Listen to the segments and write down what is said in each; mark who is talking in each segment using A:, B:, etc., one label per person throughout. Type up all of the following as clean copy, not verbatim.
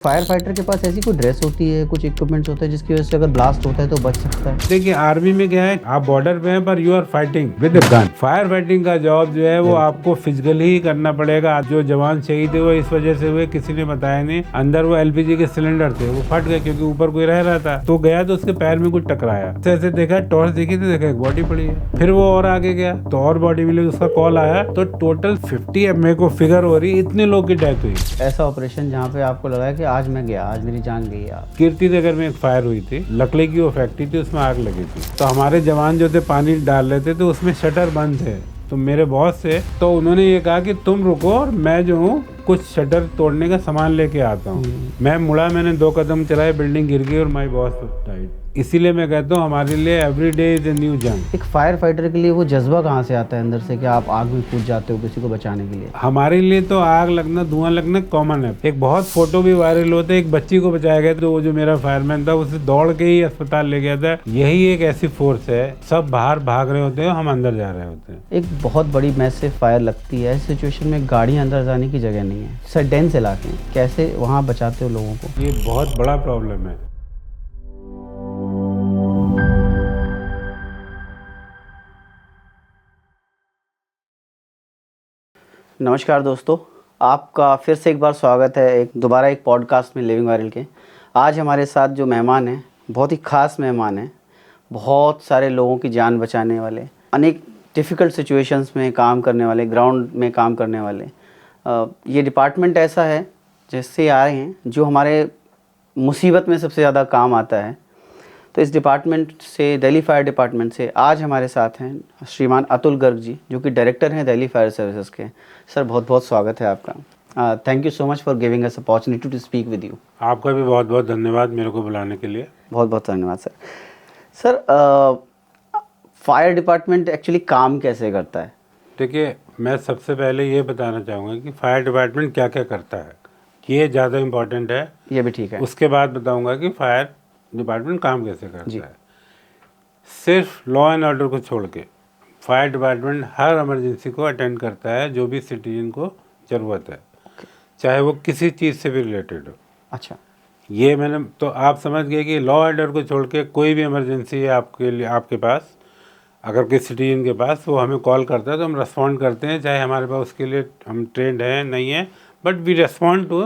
A: Fire fighter के पास ऐसी कोई ड्रेस होती है, कुछ इक्विपमेंट्स होते हैं जिसकी वजह से अगर ब्लास्ट होता है तो बच सकता है?
B: देखिए आर्मी में क्या है, आप बॉर्डर पे हैं पर you are fighting with gun. Fire fighting का जॉब जो है वो आपको फिजिकली ही करना पड़ेगा। जो जवान शहीद हुए इस वजह से हुए, किसी ने बताया नहीं। अंदर वो एलपीजी के सिलेंडर थे, वो फट गए क्योंकि ऊपर कोई रह रहा था। तो गया तो उसके पैर में कुछ टकराया, ऐसे देखा, टॉर्च देखी तो देखा एक बॉडी पड़ी है। फिर वो और आगे गया तो और बॉडी मिली, उसका कॉल आया तो टोटल 50 मेरे को फिगर हो रही, इतने लोग की डेथ हुई।
A: ऐसा ऑपरेशन जहाँ पे आपको लगा है कि आज मैं गया, आज मेरी जान गई। आप
B: कीर्ति नगर में एक फायर हुई थी, लकड़ी की वो फैक्ट्री थी, उसमें आग लगी थी। तो हमारे जवान जो थे पानी डाल रहे थे तो उसमें शटर बंद थे। तो मेरे बॉस से तो उन्होंने ये कहा कि तुम रुको और मैं जो हूँ कुछ शटर तोड़ने का सामान लेके आता हूँ। मैं मुड़ा, मैंने 2 कदम चलाए, बिल्डिंग गिर गई और माय बॉस डाइड। इसीलिए मैं कहता हूँ हमारे लिए every day is a new जंग।
A: एक फायर फाइटर के लिए वो जज्बा कहाँ से आता है अंदर से कि आप आग में कूद जाते हो किसी को बचाने के लिए?
B: हमारे लिए तो आग लगना, धुआं लगना कॉमन है। एक बहुत फोटो भी वायरल होते, एक बच्ची को बचाया गया तो वो जो मेरा फायरमैन था उसे दौड़ के ही अस्पताल ले गया था। यही एक ऐसी फोर्स है, सब बाहर भाग रहे होते हैं, हम अंदर जा रहे होते हैं।
A: एक बहुत बड़ी मैसिव फायर लगती है, इस सिचुएशन में गाड़ियाँ अंदर जाने की जगह नहीं है, सर डेंस इलाके हैं, कैसे वहाँ बचाते हो लोगों को?
B: ये बहुत बड़ा प्रॉब्लम है।
A: नमस्कार दोस्तों, आपका फिर से एक बार स्वागत है दोबारा एक पॉडकास्ट में लिविंग वायरल के। आज हमारे साथ जो मेहमान हैं, बहुत ही ख़ास मेहमान हैं, बहुत सारे लोगों की जान बचाने वाले, अनेक डिफ़िकल्ट सिचुएशंस में काम करने वाले, ग्राउंड में काम करने वाले। ये डिपार्टमेंट ऐसा है जिससे आए हैं जो हमारे मुसीबत में सबसे ज़्यादा काम आता है। तो इस डिपार्टमेंट से, दिल्ली फायर डिपार्टमेंट से आज हमारे साथ हैं श्रीमान अतुल गर्ग जी, जो कि डायरेक्टर हैं दिल्ली फायर सर्विसेज के। सर बहुत बहुत स्वागत है आपका। Thank you so much for giving us opportunity to speak with you.
B: आपका भी बहुत बहुत धन्यवाद मेरे को बुलाने के लिए।
A: बहुत बहुत धन्यवाद sir. Sir fire department actually काम कैसे करता है?
B: देखिए, मैं सबसे पहले ये बताना चाहूँगा कि फायर डिपार्टमेंट क्या क्या करता है, ये ज़्यादा इम्पोर्टेंट है।
A: ये भी ठीक है।
B: उसके बाद बताऊँगा कि फायर डिपार्टमेंट काम कैसे करता है। सिर्फ लॉ एंड ऑर्डर को छोड़ के फायर डिपार्टमेंट हर इमरजेंसी को अटेंड करता है जो भी सिटीजन को ज़रूरत है, चाहे वो किसी चीज़ से भी रिलेटेड हो।
A: अच्छा,
B: ये मैंने तो आप समझ गए कि लॉ ऑर्डर को छोड़ के कोई भी इमरजेंसी है आपके लिए, आपके पास अगर किसी सिटीजन के पास, वो हमें कॉल करता है तो हम रेस्पॉन्ड करते हैं, चाहे हमारे पास उसके लिए हम ट्रेंड हैं नहीं है, but we respond to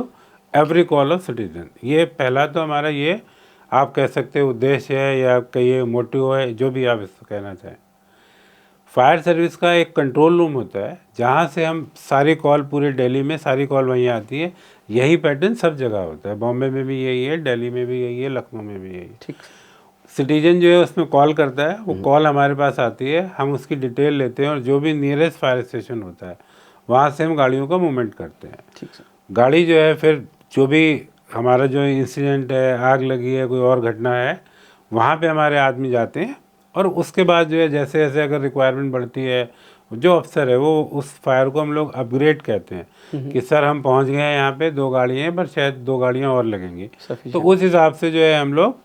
B: every call of citizen. ये पहला तो हमारा ये आप कह सकते हो उद्देश्य है या आपका ये मोटिव है, जो भी आप इसको कहना चाहें। फायर सर्विस का एक कंट्रोल रूम होता है जहाँ से हम सारी कॉल, पूरे दिल्ली में सारी कॉल वहीं आती है। यही पैटर्न सब जगह होता है, बॉम्बे में भी यही है, दिल्ली में भी यही है, लखनऊ में भी यही है।
A: ठीक।
B: सिटीजन जो है उसमें कॉल करता है, वो कॉल हमारे पास आती है, हम उसकी डिटेल लेते हैं और जो भी नियरेस्ट फायर स्टेशन होता है वहाँ से हम गाड़ियों का मूवमेंट करते हैं।
A: ठीक सर।
B: गाड़ी जो है फिर जो भी हमारा जो इंसिडेंट है, आग लगी है, कोई और घटना है, वहाँ पे हमारे आदमी जाते हैं और उसके बाद जो है जैसे जैसे अगर रिक्वायरमेंट बढ़ती है, जो अफसर है वो उस फायर को हम लोग अपग्रेड कहते हैं कि सर हम पहुँच गए हैं यहाँ पे, 2 गाड़ियाँ हैं पर शायद 2 गाड़ियाँ और लगेंगी। तो उस हिसाब से जो है हम लोग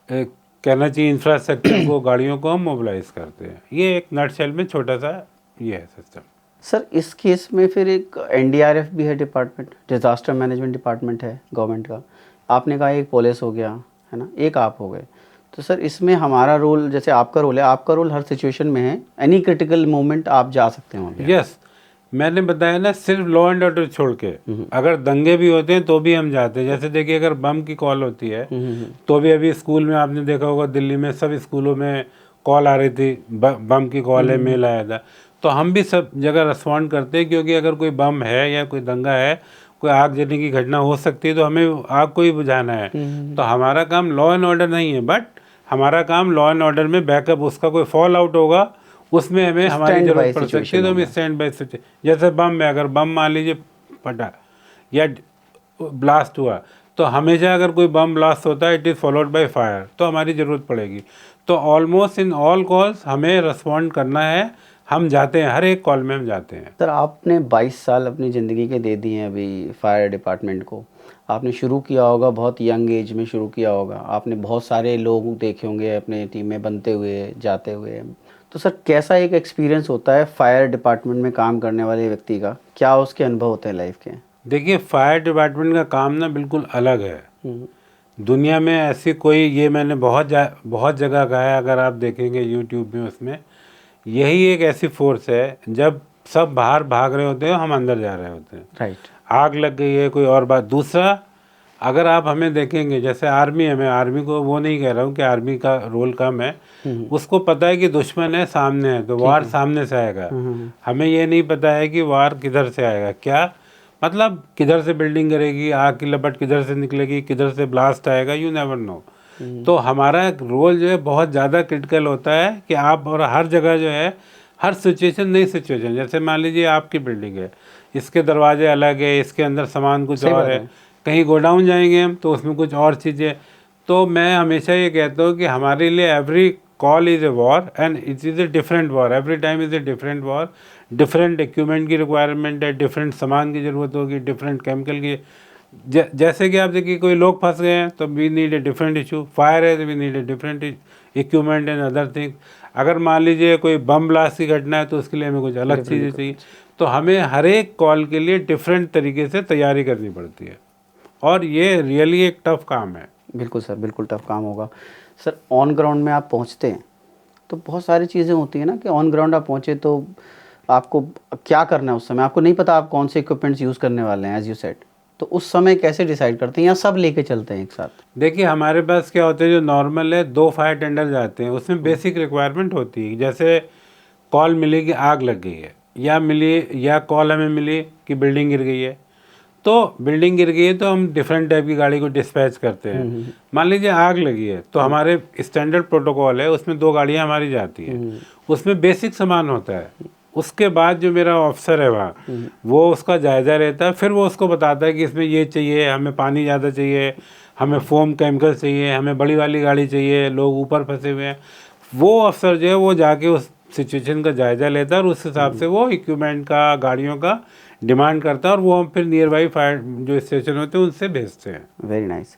B: कहना चाहिए इंफ्रास्ट्रक्चर को, गाड़ियों को हम मोबिलाइज करते हैं। ये एक नटशेल में छोटा सा ये है सिस्टम।
A: सर इस केस में फिर एक एनडीआरएफ भी है डिपार्टमेंट, डिज़ास्टर मैनेजमेंट डिपार्टमेंट है गवर्नमेंट का। आपने कहा एक पुलिस हो गया है ना, एक आप हो गए। तो सर इसमें हमारा रोल, जैसे आपका रोल है, आपका रोल हर सिचुएशन में है, एनी क्रिटिकल मोमेंट आप जा सकते हो।
B: यस, मैंने बताया ना, सिर्फ लॉ एंड ऑर्डर छोड़ के अगर दंगे भी होते हैं तो भी हम जाते हैं। जैसे देखिए अगर बम की कॉल होती है तो भी अभी स्कूल में आपने देखा होगा, दिल्ली में सब स्कूलों में कॉल आ रही थी, बम की कॉल है, मेल आया था। तो हम भी सब जगह रिस्पॉन्ड करते हैं क्योंकि अगर कोई बम है या कोई दंगा है, कोई आग जलने की घटना हो सकती है तो हमें आग को ही बुझाना है। तो हमारा काम लॉ एंड ऑर्डर नहीं है, बट हमारा काम लॉ एंड ऑर्डर में बैकअप, उसका कोई फॉल आउट होगा उसमें हमें हमारी जरूरत पड़ सकती है तो हम स्टैंड बाय सिचुएशन। जैसे बम में, अगर बम मान लीजिए फटा या ब्लास्ट हुआ, तो हमेशा अगर कोई बम ब्लास्ट होता है it is followed by fire, तो हमारी ज़रूरत पड़ेगी। तो ऑलमोस्ट इन ऑल कॉल्स हमें रिस्पॉन्ड करना है, हम जाते हैं, हर एक कॉल में हम जाते हैं।
A: सर आपने 22 साल अपनी ज़िंदगी के दे दिए हैं अभी फायर डिपार्टमेंट को। आपने शुरू किया होगा, बहुत यंग एज में शुरू किया होगा, आपने बहुत सारे लोग देखे होंगे अपने टीम में बनते हुए, जाते हुए। तो सर कैसा एक एक्सपीरियंस होता है फायर डिपार्टमेंट में काम करने वाले व्यक्ति का, क्या उसके अनुभव होते हैं लाइफ के?
B: देखिए फायर डिपार्टमेंट का काम ना बिल्कुल अलग है।
A: हम्म,
B: दुनिया में ऐसी कोई, ये मैंने बहुत जगह कहा है, अगर आप देखेंगे यूट्यूब में, उसमें यही एक ऐसी फोर्स है, जब सब बाहर भाग रहे होते हैं हम अंदर जा रहे होते हैं।
A: राइट।
B: आग लग गई है, कोई और बात। दूसरा, अगर आप हमें देखेंगे, जैसे आर्मी है, मैं आर्मी को वो नहीं कह रहा हूँ कि आर्मी का रोल कम है, उसको पता है कि दुश्मन है सामने है, तो वार सामने से आएगा। हमें ये नहीं पता है कि वार किधर से आएगा, क्या मतलब किधर से बिल्डिंग गिरेगी, आग की लपट किधर से निकलेगी, किधर से ब्लास्ट आएगा, यू नेवर नो। तो हमारा रोल जो है बहुत ज़्यादा क्रिटिकल होता है कि आप, और हर जगह जो है, हर सिचुएशन नई सिचुएशन, जैसे मान लीजिए आपकी बिल्डिंग है, इसके दरवाजे अलग है, इसके अंदर सामान कुछ
A: सही
B: और
A: बात
B: है,
A: है।
B: कहीं गोडाउन जाएंगे हम तो उसमें कुछ और चीज़ें। तो मैं हमेशा ये कहता हूँ कि हमारे लिए every call is a war and it is a different war, every time is a different war. Different equipment की रिक्वायरमेंट है, डिफरेंट सामान की ज़रूरत होगी, डिफरेंट केमिकल की। जैसे कि आप देखिए कोई लोग फंस गए हैं तो we need a different issue, fire है तो we need a different equipment and other thing. अगर मान लीजिए कोई बम ब्लास्ट की घटना है तो उसके लिए हमें कुछ अलग चीज़ें चाहिए। तो हमें हर एक कॉल के लिए डिफरेंट तरीके से तैयारी करनी पड़ती है, और ये रियली एक टफ काम है।
A: बिल्कुल सर, बिल्कुल टफ काम होगा। सर ऑन ग्राउंड में आप पहुंचते हैं तो बहुत सारी चीज़ें होती हैं ना, कि ऑन ग्राउंड आप पहुंचे तो आपको क्या करना है उस समय, आपको नहीं पता आप कौन से इक्विपमेंट्स यूज़ करने वाले हैं एज यू सेड, तो उस समय कैसे डिसाइड करते हैं या सब लेके चलते हैं एक साथ?
B: देखिए हमारे पास क्या होता है, जो नॉर्मल है, 2 फायर टेंडर जाते हैं, उसमें बेसिक रिक्वायरमेंट होती है। जैसे कॉल मिली कि आग लग गई है, या कॉल हमें मिली कि बिल्डिंग गिर गई है, तो बिल्डिंग गिर गई है तो हम डिफरेंट टाइप की गाड़ी को डिस्पैच करते हैं। मान लीजिए आग लगी है तो हमारे स्टैंडर्ड प्रोटोकॉल है, उसमें 2 गाड़ियां हमारी जाती हैं, उसमें बेसिक सामान होता है। उसके बाद जो मेरा ऑफिसर है वहाँ, वो उसका जायज़ा रहता है, फिर वो उसको बताता है कि इसमें ये चाहिए, हमें पानी ज़्यादा चाहिए, हमें फोम केमिकल चाहिए, हमें बड़ी वाली गाड़ी चाहिए, लोग ऊपर फंसे हुए हैं। वो अफसर जो है वो जाके उस सिचुएशन का जायज़ा लेता है और उस हिसाब से वो इक्विपमेंट का, गाड़ियों का डिमांड करता है, और वो हम फिर नियर बाई फायर जो स्टेशन होते हैं उनसे भेजते हैं।
A: Very nice.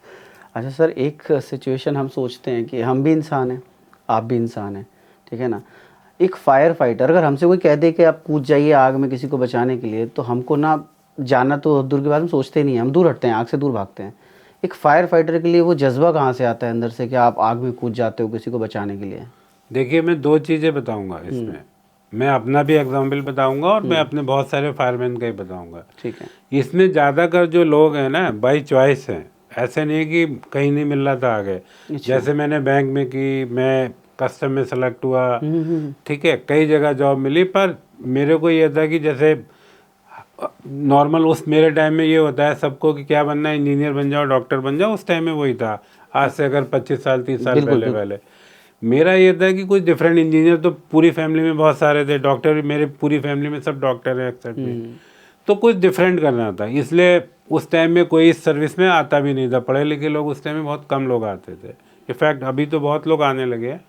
A: अच्छा सर, एक सिचुएशन हम सोचते हैं कि हम भी इंसान हैं, आप भी इंसान हैं, ठीक है ना। एक फायर फाइटर अगर हमसे कोई कह दे कि आप कूद जाइए आग में किसी को बचाने के लिए, तो हमको ना जाना तो दूर की बात, हम सोचते नहीं हैं, हम दूर हटते हैं, आग से दूर भागते हैं। एक फायर फाइटर के लिए वो जज्बा कहाँ से आता है अंदर से कि आप आग में कूद जाते हो किसी को बचाने के लिए?
B: देखिए मैं 2 चीज़ें बताऊंगा इसमें, मैं अपना भी एग्जाम्पल बताऊंगा और मैं अपने बहुत सारे फायरमैन का ही बताऊंगा।
A: ठीक है।
B: इसमें ज़्यादातर जो लोग हैं ना, बाई चॉइस हैं, ऐसे नहीं कि कहीं नहीं मिल रहा था आगे। जैसे मैंने बैंक में की, मैं कस्टम में सेलेक्ट हुआ, ठीक है, कई जगह जॉब मिली, पर मेरे को ये था कि जैसे नॉर्मल उस मेरे टाइम में ये होता है सबको कि क्या बनना है, इंजीनियर बन जाओ, डॉक्टर बन जाओ, उस टाइम में वही था, आज से अगर 25 साल 30 साल पहले मेरा ये था कि कुछ डिफरेंट। इंजीनियर तो पूरी फैमिली में बहुत सारे थे, डॉक्टर भी मेरे पूरी फैमिली में सब डॉक्टर हैं एक्सेप्ट में, तो कुछ डिफरेंट करना था। इसलिए उस टाइम में कोई इस सर्विस में आता भी नहीं था, पढ़े लिखे लोग उस टाइम में बहुत कम लोग आते थे, इनफैक्ट अभी तो बहुत लोग आने लगे हैं।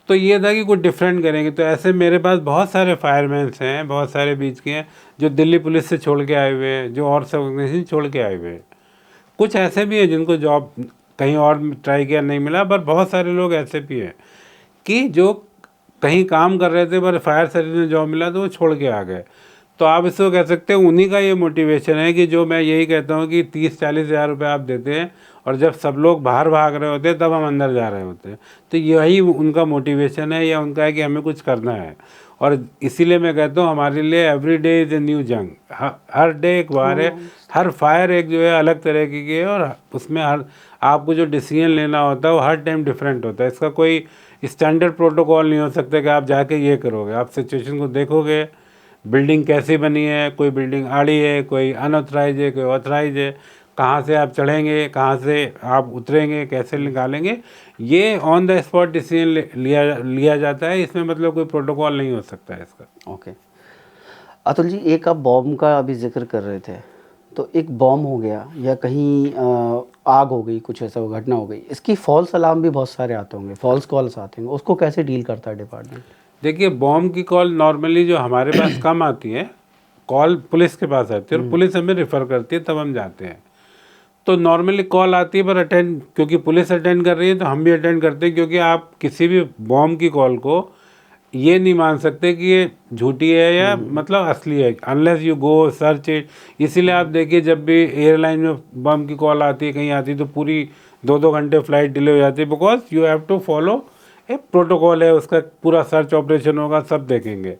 B: तो ये था कि कुछ डिफरेंट करेंगे। तो ऐसे मेरे पास बहुत सारे फायरमैन्स हैं, बहुत सारे बीच के हैं जो दिल्ली पुलिस से छोड़ के आए हुए हैं, जो और सब ऑर्गेनाइजेशन छोड़ के आए हुए हैं। कुछ ऐसे भी हैं जिनको जॉब कहीं और ट्राई किया नहीं मिला, पर बहुत सारे लोग ऐसे भी हैं कि जो कहीं काम कर रहे थे पर फायर सर्विस में जॉब मिला तो वो छोड़ के आ गए। तो आप इसको कह सकते हैं उन्हीं का ये मोटिवेशन है कि जो मैं यही कहता हूँ कि 30-40 हज़ार रुपये आप देते हैं और जब सब लोग बाहर भाग रहे होते हैं तब हम अंदर जा रहे होते हैं। तो यही उनका मोटिवेशन है, या उनका है कि हमें कुछ करना है। और इसीलिए मैं कहता हूँ हमारे लिए every day is a new जंग, हर डे एक वार है, हर फायर एक जो है अलग तरह की है, और उसमें हर आपको जो डिसीजन लेना होता है वो हर टाइम डिफरेंट होता है। इसका कोई स्टैंडर्ड प्रोटोकॉल नहीं हो सकता कि आप जाके ये करोगे। आप सिचुएशन को देखोगे, बिल्डिंग कैसी बनी है, कोई बिल्डिंग आड़ी है, कोई अनऑथराइज है, कोई ऑथराइज है, कहाँ से आप चढ़ेंगे, कहाँ से आप उतरेंगे, कैसे निकालेंगे, ये ऑन द स्पॉट डिसीजन लिया जाता है। इसमें मतलब कोई प्रोटोकॉल नहीं हो सकता है इसका।
A: ओके। अतुल जी, एक आप बॉम्ब का अभी जिक्र कर रहे थे, तो एक बॉम्ब हो गया या कहीं आग हो गई, कुछ ऐसा घटना हो गई, इसकी फॉल्स अलार्म भी बहुत सारे आते होंगे, फॉल्स कॉल्स आते होंगे, उसको कैसे डील करता है डिपार्टमेंट?
B: देखिए बॉम्ब की कॉल नॉर्मली जो हमारे पास कम आती है, कॉल पुलिस के पास आती है और पुलिस हमें रेफ़र करती है, तब हम जाते हैं। तो नॉर्मली कॉल आती है पर अटेंड, क्योंकि पुलिस अटेंड कर रही है तो हम भी अटेंड करते हैं, क्योंकि आप किसी भी बॉम्ब की कॉल को ये नहीं मान सकते कि ये झूठी है या मतलब असली है, unless you go search it. इसीलिए आप देखिए जब भी एयरलाइन में बम की कॉल आती है, कहीं आती है, तो पूरी 2-2 घंटे फ्लाइट डिले हो जाती है, because you have to follow एक प्रोटोकॉल है, उसका पूरा सर्च ऑपरेशन होगा, सब देखेंगे।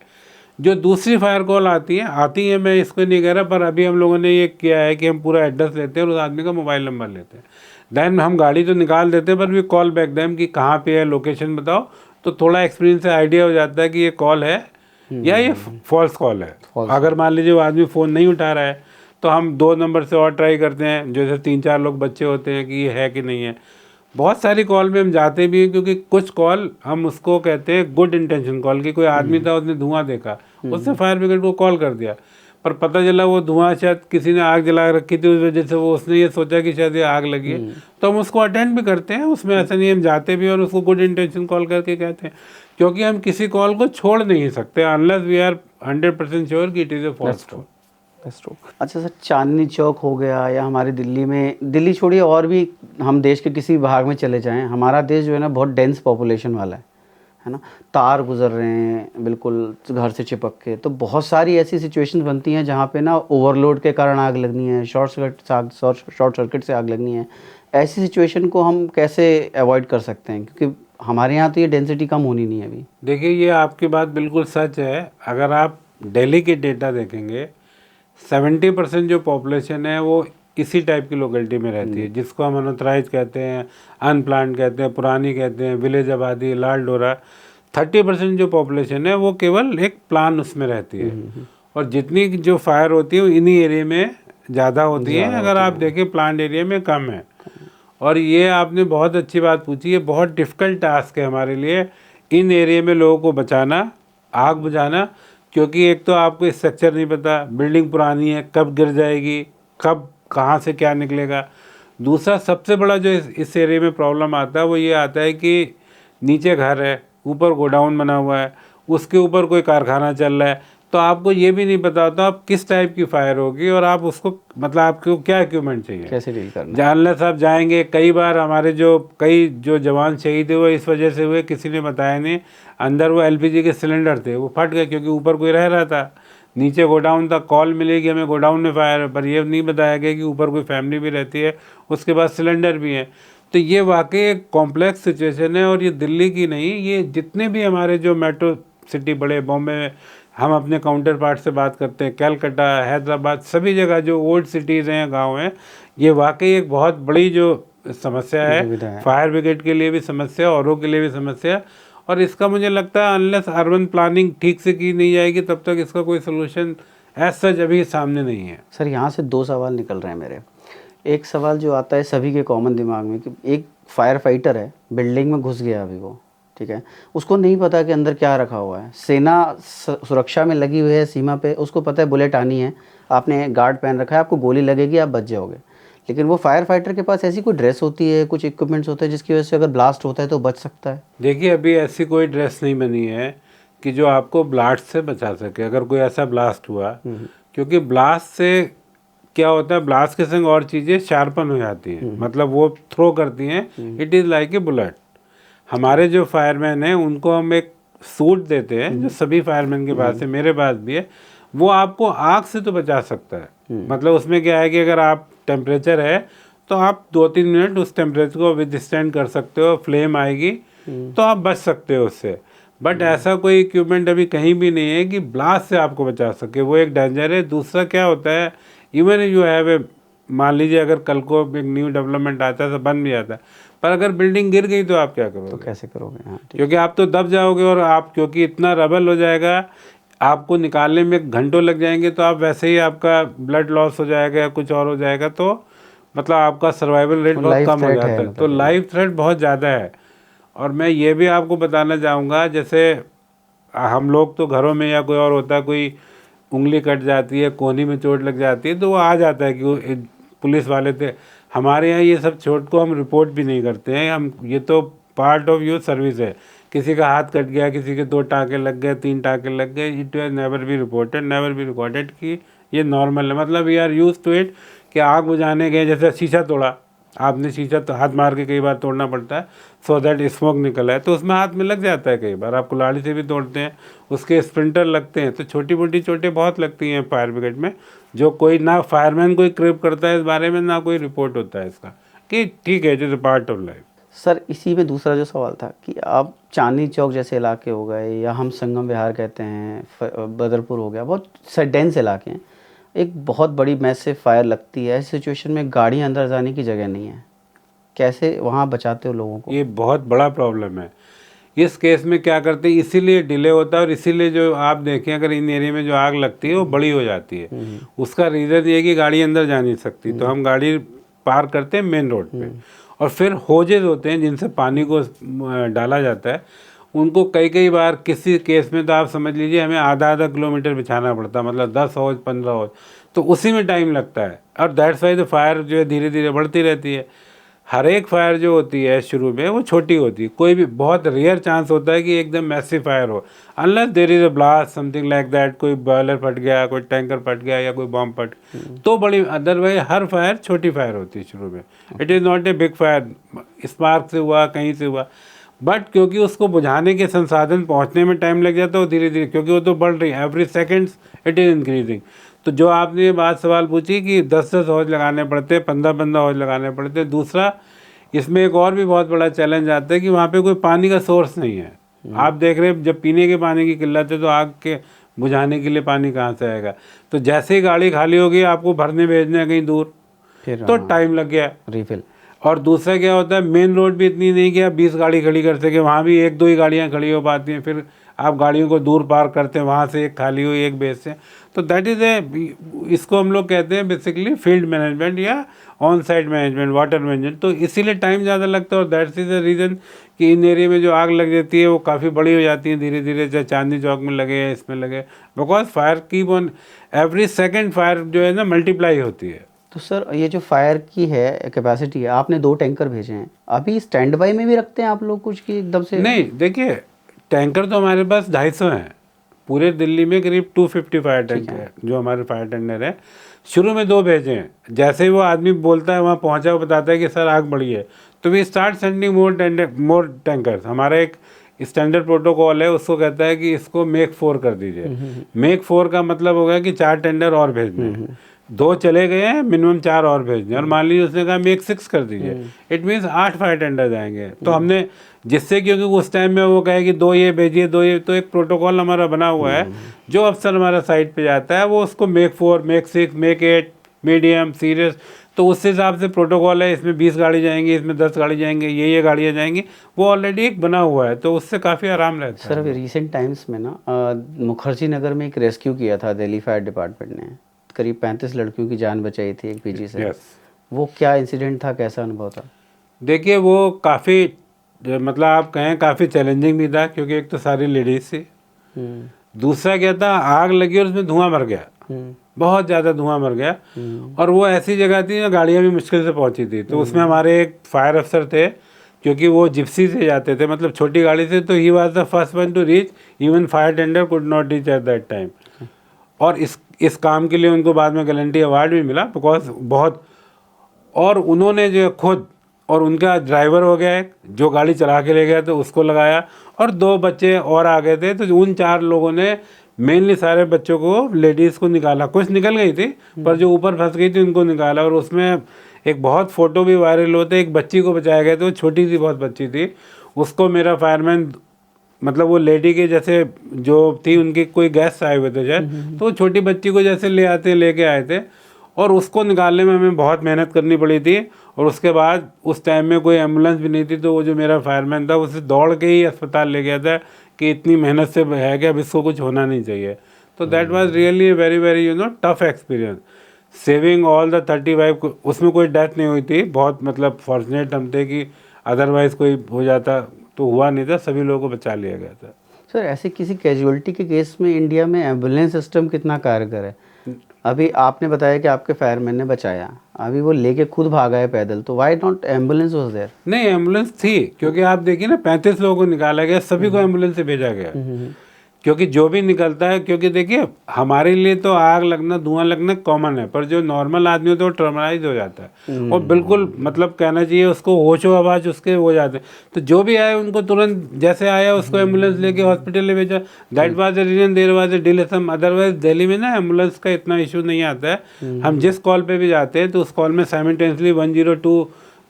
B: जो दूसरी फायर कॉल आती है, मैं इसको नहीं कह रहा, पर अभी हम लोगों ने ये किया है कि हम पूरा एड्रेस लेते हैं और उस आदमी का मोबाइल नंबर लेते हैं, देन हम गाड़ी तो निकाल देते हैं, पर वी कॉल बैक देम कि कहाँ पे है, लोकेशन बताओ, तो थोड़ा एक्सपीरियंस से आइडिया हो जाता है कि ये कॉल है या ये फॉल्स कॉल है। अगर मान लीजिए वो आदमी फ़ोन नहीं उठा रहा है, तो हम 2 नंबर से और ट्राई करते हैं, जैसे 3-4 लोग बच्चे होते हैं कि ये है कि नहीं है। बहुत सारी कॉल में हम जाते भी हैं, क्योंकि कुछ कॉल हम उसको कहते हैं गुड इंटेंशन कॉल, कि कोई आदमी था, उसने धुआं देखा, उसने फायर ब्रिगेड को कॉल कर दिया, पर पता चला वो धुआं शायद किसी ने आग जला रखी थी, उस वजह से वो उसने ये सोचा कि शायद ये आग लगी है, तो हम उसको अटेंड भी करते हैं, उसमें ऐसा नहीं, हम जाते भी और उसको गुड इंटेंशन कॉल करके कहते हैं, क्योंकि हम किसी कॉल को छोड़ नहीं सकते अनलेस वी आर 100% श्योर कि it is a false call.
A: अच्छा सर, चांदनी चौक हो गया या हमारी दिल्ली में, दिल्ली छोड़िए और भी हम देश के किसी भाग में चले जाएं, हमारा देश जो है ना बहुत डेंस पॉपुलेशन वाला है ना, तार गुजर रहे हैं बिल्कुल घर से चिपक के, तो बहुत सारी ऐसी सिचुएशंस बनती हैं जहाँ पे ना ओवरलोड के कारण आग लगनी है, शॉर्ट सर्किट से आग लगनी है। ऐसी सिचुएशन को हम कैसे अवॉइड कर सकते हैं, क्योंकि हमारे यहाँ तो ये डेंसिटी कम होनी नहीं है अभी।
B: देखिए, ये आपकी बात बिल्कुल सच है। अगर आप दिल्ली के डेटा देखेंगे, 70% जो पॉपुलेशन है वो इसी टाइप की लोकेलिटी में रहती है, जिसको हम अनऑथराइज कहते हैं, अनप्लान्ड कहते हैं, पुरानी कहते हैं, विलेज आबादी, लाल डोरा। 30% जो पॉपुलेशन है वो केवल एक प्लान उसमें रहती है, और जितनी जो फायर होती है वो इन्हीं एरिया में ज़्यादा होती है, अगर आप देखें प्लान एरिया में कम है। और ये आपने बहुत अच्छी बात पूछी है, बहुत डिफ़िकल्ट टास्क है हमारे लिए इन एरिया में लोगों को बचाना, आग बुझाना, क्योंकि एक तो आपको स्ट्रक्चर नहीं पता, बिल्डिंग पुरानी है, कब गिर जाएगी, कब कहाँ से क्या निकलेगा। दूसरा सबसे बड़ा जो इस एरिया में प्रॉब्लम आता है वो ये आता है कि नीचे घर है, ऊपर गोडाउन बना हुआ है, उसके ऊपर कोई कारखाना चल रहा है, तो आपको ये भी नहीं पता होता आप किस टाइप की फायर होगी और आप उसको मतलब आपको क्या इक्विपमेंट चाहिए,
A: कैसे डील करना।
B: जानले साहब जाएंगे, कई बार हमारे कई जवान शहीद हुए इस वजह से हुए, किसी ने बताया नहीं, अंदर वो एलपीजी के सिलेंडर थे, वो फट गए क्योंकि ऊपर कोई रह रहा था, नीचे गोडाउन था, कॉल मिलेगी हमें गोडाउन में फायर है, पर ये नहीं बताया गया कि ऊपर कोई फैमिली भी रहती है, उसके बाद सिलेंडर भी है। तो ये वाकई एक कॉम्प्लेक्स सिचुएशन है, और ये दिल्ली की नहीं, ये जितने भी हमारे जो मेट्रो सिटी बड़े, बॉम्बे में हम अपने काउंटर पार्ट से बात करते हैं, कलकत्ता, हैदराबाद, सभी जगह जो ओल्ड सिटीज़ हैं, गांव हैं, ये वाकई एक बहुत बड़ी जो समस्या है, फायर ब्रिगेड के लिए भी समस्या, औरों के लिए भी समस्या। और इसका मुझे लगता है अनलेस अर्बन प्लानिंग ठीक से की नहीं जाएगी तब तक इसका कोई सोल्यूशन एज सच अभी सामने नहीं है।
A: सर, यहाँ से 2 सवाल निकल रहे हैं मेरे। एक सवाल जो आता है सभी के कॉमन दिमाग में कि एक फायर फाइटर है, बिल्डिंग में घुस गया अभी वो, ठीक है, उसको नहीं पता कि अंदर क्या रखा हुआ है, सेना सुरक्षा में लगी हुई है सीमा पे, उसको पता है बुलेट आनी है, आपने गार्ड पहन रखा है, आपको गोली लगेगी, आप बच जाओगे, लेकिन वो फायर फाइटर के पास ऐसी कोई ड्रेस होती है, कुछ इक्विपमेंट्स होते हैं जिसकी वजह से अगर ब्लास्ट होता है तो बच सकता है।
B: देखिए, अभी ऐसी कोई ड्रेस नहीं बनी है कि जो आपको ब्लास्ट से बचा सके अगर कोई ऐसा ब्लास्ट हुआ, क्योंकि ब्लास्ट से क्या होता है, ब्लास्ट के संग और चीज़ें शार्पन हो जाती हैं, मतलब वो थ्रो करती हैं, it is like a bullet. हमारे जो फायरमैन हैं उनको हम एक सूट देते हैं जो सभी फायरमैन के पास है, मेरे पास भी है, वो आपको आग से तो बचा सकता है। मतलब उसमें क्या है कि अगर आप टेम्परेचर है तो आप 2-3 मिनट उस टेम्परेचर को विदस्टैंड कर सकते हो, फ्लेम आएगी तो आप बच सकते हो उससे। बट ऐसा कोई इक्विपमेंट अभी कहीं भी नहीं है कि ब्लास्ट से आपको बचा सके, वो एक डेंजर है। दूसरा क्या होता है, इवन यू हैव ए, मान लीजिए अगर कल को एक न्यू डेवलपमेंट आता है तो बन भी जाता है, पर अगर बिल्डिंग गिर गई तो आप क्या करोगे?
A: तो कैसे करोगे? हाँ,
B: क्योंकि आप तो दब जाओगे, और आप क्योंकि इतना रबल हो जाएगा, आपको निकालने में घंटों लग जाएंगे, तो आप वैसे ही आपका ब्लड लॉस हो जाएगा या कुछ और हो जाएगा, तो मतलब आपका सर्वाइवल रेट बहुत कम हो जाता है। तो लाइफ थ्रेट बहुत ज़्यादा है। और मैं ये भी आपको बताना चाहूँगा, जैसे हम लोग तो घरों में या कोई और होता है, कोई उंगली कट जाती है, कोहनी में चोट लग जाती है, तो वो आ जाता है कि वो पुलिस वाले थे। हमारे यहाँ ये सब चोट को हम रिपोर्ट भी नहीं करते हैं, हम ये तो पार्ट ऑफ योर सर्विस है। किसी का हाथ कट गया, किसी के 2 टाँके लग गए, 3 टाँके लग गए, it has never be reported, never be recorded कि ये नॉर्मल है। मतलब we are use to it कि आग बुझाने गए, जैसे शीशा तोड़ा, आपने शीशा तो हाथ मार के कई बार तोड़ना पड़ता है सो दैट स्मोक निकल आए, तो उसमें हाथ में लग जाता है, कई बार आप कुल्हाड़ी से भी तोड़ते हैं, उसके स्प्रिंटर लगते हैं, तो छोटी मोटी चोटें बहुत लगती हैं फायर ब्रिगेड में, जो कोई ना फायरमैन कोई क्रिप करता है इस बारे में, ना कोई रिपोर्ट होता है इसका, कि ठीक है, it is a part of life.
A: Sir इसी में दूसरा जो सवाल था कि आप चांदनी चौक जैसे इलाके हो गए, या हम संगम विहार कहते हैं, बदरपुर हो गया, बहुत डेंस इलाके हैं, एक बहुत बड़ी मैसिव फायर लगती है, ऐसी सिचुएशन में गाड़ियाँ अंदर जाने की जगह नहीं है, कैसे वहाँ बचाते हो लोगों को?
B: ये बहुत बड़ा प्रॉब्लम है। इस केस में क्या करते हैं, इसीलिए डिले होता है, और इसीलिए जो आप देखें अगर इन एरिया में जो आग लगती है वो बड़ी हो जाती है। उसका रीज़न ये है कि गाड़ी अंदर जा नहीं सकती, तो हम गाड़ी पार करते हैं मेन रोड पे, और फिर होजेज होते हैं जिनसे पानी को डाला जाता है, उनको कई कई बार किसी केस में तो आप समझ लीजिए हमें आधा आधा किलोमीटर बिछाना पड़ता है, मतलब 10 हौज 15 हौज, तो उसी में टाइम लगता है, और दैट्स वाई द फायर जो है धीरे धीरे बढ़ती रहती है। हर एक फायर जो होती है शुरू में वो छोटी होती है, कोई भी बहुत रेयर चांस होता है कि एकदम मैसिव फायर हो, unless there is a blast something like that, कोई बॉयलर फट गया, कोई टैंकर फट गया, या कोई बॉम्ब फट, तो बड़ी, अदरवाइज हर फायर छोटी फायर होती है शुरू में। It is not a big fire, spark से हुआ, कहीं से हुआ, बट क्योंकि उसको बुझाने के संसाधन पहुंचने में टाइम लग जाता है, वो धीरे धीरे, क्योंकि वो तो बढ़ रही है, every seconds it is increasing. तो जो आपने ये बात सवाल पूछी कि 10-10 हौज लगाने पड़ते हैं, 15-15 हौज लगाने पड़ते हैं। दूसरा, इसमें एक और भी बहुत बड़ा चैलेंज आता है कि वहाँ पे कोई पानी का सोर्स नहीं है। आप देख रहे हैं जब पीने के पानी की किल्लत है, तो आग के बुझाने के लिए पानी कहाँ से आएगा? तो जैसे ही गाड़ी खाली होगी आपको भरने भेजना है कहीं दूर,
A: फिर
B: तो टाइम लग गया
A: रिफिल।
B: और दूसरा क्या होता है, मेन रोड भी इतनी नहीं कि आप 20 गाड़ी खड़ी कर सके, वहाँ भी 1-2 ही गाड़ियाँ खड़ी हो पाती हैं, फिर आप गाड़ियों को दूर पार करते हैं, वहाँ से एक खाली हुई एक बेस से, तो दैट इज़ ए, इसको हम लोग कहते हैं बेसिकली फील्ड मैनेजमेंट या on side management, water management. तो इसीलिए टाइम ज़्यादा लगता है, और दैट्स इज़ द रीज़न कि इन एरिया में जो आग लग जाती है वो काफ़ी बड़ी हो जाती है धीरे धीरे, चाहे चांदनी चौक में लगे या इसमें लगे, because fire keep on every second, fire जो है ना मल्टीप्लाई होती है।
A: तो सर ये जो फायर की है कैपेसिटी है, आपने 2 टैंकर भेजे हैं, अभी स्टैंड बाई में भी रखते हैं आप लोग कुछ कि एकदम से?
B: नहीं, देखिए टैंकर तो हमारे पास 250 हैं, पूरे दिल्ली में करीब 250 फायर टैंकर जो हमारे फायर टेंडर हैं। शुरू में 2 भेजे हैं, जैसे ही वो आदमी बोलता है वहाँ पहुँचा, वो बताता है कि सर आग बढ़ी है, तो we start sending more tankers. हमारा एक स्टैंडर्ड प्रोटोकॉल है, उसको कहता है कि इसको मेक 4 कर दीजिए। मेक 4 का मतलब हो गया कि 4 टेंडर और भेजने हैं, 2 चले गए हैं, मिनिमम 4 और भेजने, और मान लीजिए उसने कहा मेक 6 कर दीजिए, इट मीन्स 8 फायर टेंडर जाएंगे। तो हमने जिससे, क्योंकि उस टाइम में वो कहे कि 2 ये भेजिए 2 ये, तो एक प्रोटोकॉल हमारा बना हुआ है, जो अफसर हमारा साइट पे जाता है वो उसको make 4, make 6, make 8, medium, serious, तो उस हिसाब से प्रोटोकॉल है, इसमें 20 गाड़ी जाएंगी, इसमें 10 गाड़ी जाएंगे, ये गाड़ियाँ जाएंगी, वो ऑलरेडी एक बना हुआ है, तो उससे काफ़ी आराम रहता है।
A: सर अभी रिसेंट टाइम्स में ना मुखर्जी नगर में एक रेस्क्यू किया था दिल्ली फायर डिपार्टमेंट ने, करीब 35 लड़कियों की जान बचाई थी एक पीजी से। वो क्या इंसिडेंट था, कैसा अनुभव था?
B: देखिए वो काफ़ी, मतलब आप कहें काफ़ी चैलेंजिंग भी था, क्योंकि एक तो सारी लेडीज थी, दूसरा क्या था, आग लगी और उसमें धुआं भर गया, बहुत ज़्यादा धुआं भर गया, और वो ऐसी जगह थी जहाँ गाड़ियाँ भी मुश्किल से पहुँची थी। तो उसमें हमारे एक फायर अफसर थे, क्योंकि वो जिप्सी से जाते थे, मतलब छोटी गाड़ी से, तो he was the first one two reach, even fire tender could not reach at that time. और इस काम के लिए उनको बाद में गैलेंटी अवार्ड भी मिला, बिकॉज बहुत, और उन्होंने जो खुद, और उनका ड्राइवर हो गया एक, जो गाड़ी चला के ले गया तो उसको लगाया, और 2 बच्चे और आ गए थे, तो उन 4 लोगों ने मेनली सारे बच्चों को, लेडीज़ को निकाला, कुछ निकल गई थी, पर जो ऊपर फंस गई थी उनको निकाला। और उसमें एक बहुत फ़ोटो भी वायरल होते, एक बच्ची को बचाया गया, तो वो छोटी सी बहुत बच्ची थी, उसको मेरा फायरमैन, मतलब वो लेडी के जैसे जो थी, उनके कोई गेस्ट आए हुए थे शायद, तो वो छोटी बच्ची को जैसे लेके आए थे, और उसको निकालने में हमें बहुत मेहनत करनी पड़ी थी। और उसके बाद उस टाइम में कोई एम्बुलेंस भी नहीं थी, तो वो जो मेरा फायरमैन था उसे दौड़ के ही अस्पताल ले गया था कि इतनी मेहनत से है कि अब इसको कुछ होना नहीं चाहिए। तो that was really very very tough experience, saving all the 35। उसमें कोई डेथ नहीं हुई थी, बहुत मतलब फॉर्चुनेट हम थे कि अदरवाइज़ कोई हो जाता तो हुआ नहीं था, सभी लोगों को बचा लिया गया था।
A: सर ऐसे किसी कैजुअलिटी के केस में इंडिया में एम्बुलेंस सिस्टम कितना कारगर है? अभी आपने बताया कि आपके फायरमैन ने बचाया, अभी वो लेके खुद भागा है पैदल, तो why not ambulance was there?
B: नहीं, एम्बुलेंस थी, क्योंकि आप देखिए ना 35 लोगों को निकाला गया, सभी को एम्बुलेंस से भेजा गया, क्योंकि जो भी निकलता है, क्योंकि देखिए हमारे लिए तो आग लगना, धुआं लगना कॉमन है, पर जो नॉर्मल आदमी होता है वो ट्रॉमाइज हो जाता है और बिल्कुल मतलब कहना चाहिए उसको होशो हवास उसके हो जाते हैं। तो जो भी आए उनको तुरंत जैसे आया उसको एम्बुलेंस लेके हॉस्पिटल ले भेजा। That was the reason there was a delay some. Otherwise Delhi में ना एम्बुलेंस का इतना इशू नहीं आता है। हम जिस कॉल पे भी जाते हैं तो उस कॉल में साइमल्टेनियसली 102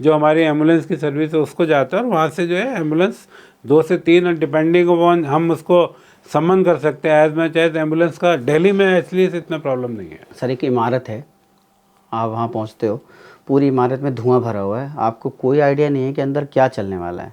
B: जो हमारी एम्बुलेंस की सर्विस है उसको जाता है और वहाँ से जो है एम्बुलेंस 2 से 3 डिपेंडिंग अपॉन हम उसको सम्मन कर सकते हैं एज मच एज एम्बुलेंस का। दिल्ली में इसलिए से इतना प्रॉब्लम नहीं है।
A: सर एक इमारत है, आप वहाँ पहुँचते हो, पूरी इमारत में धुआं भरा हुआ है, आपको कोई आइडिया नहीं है कि अंदर क्या चलने वाला है,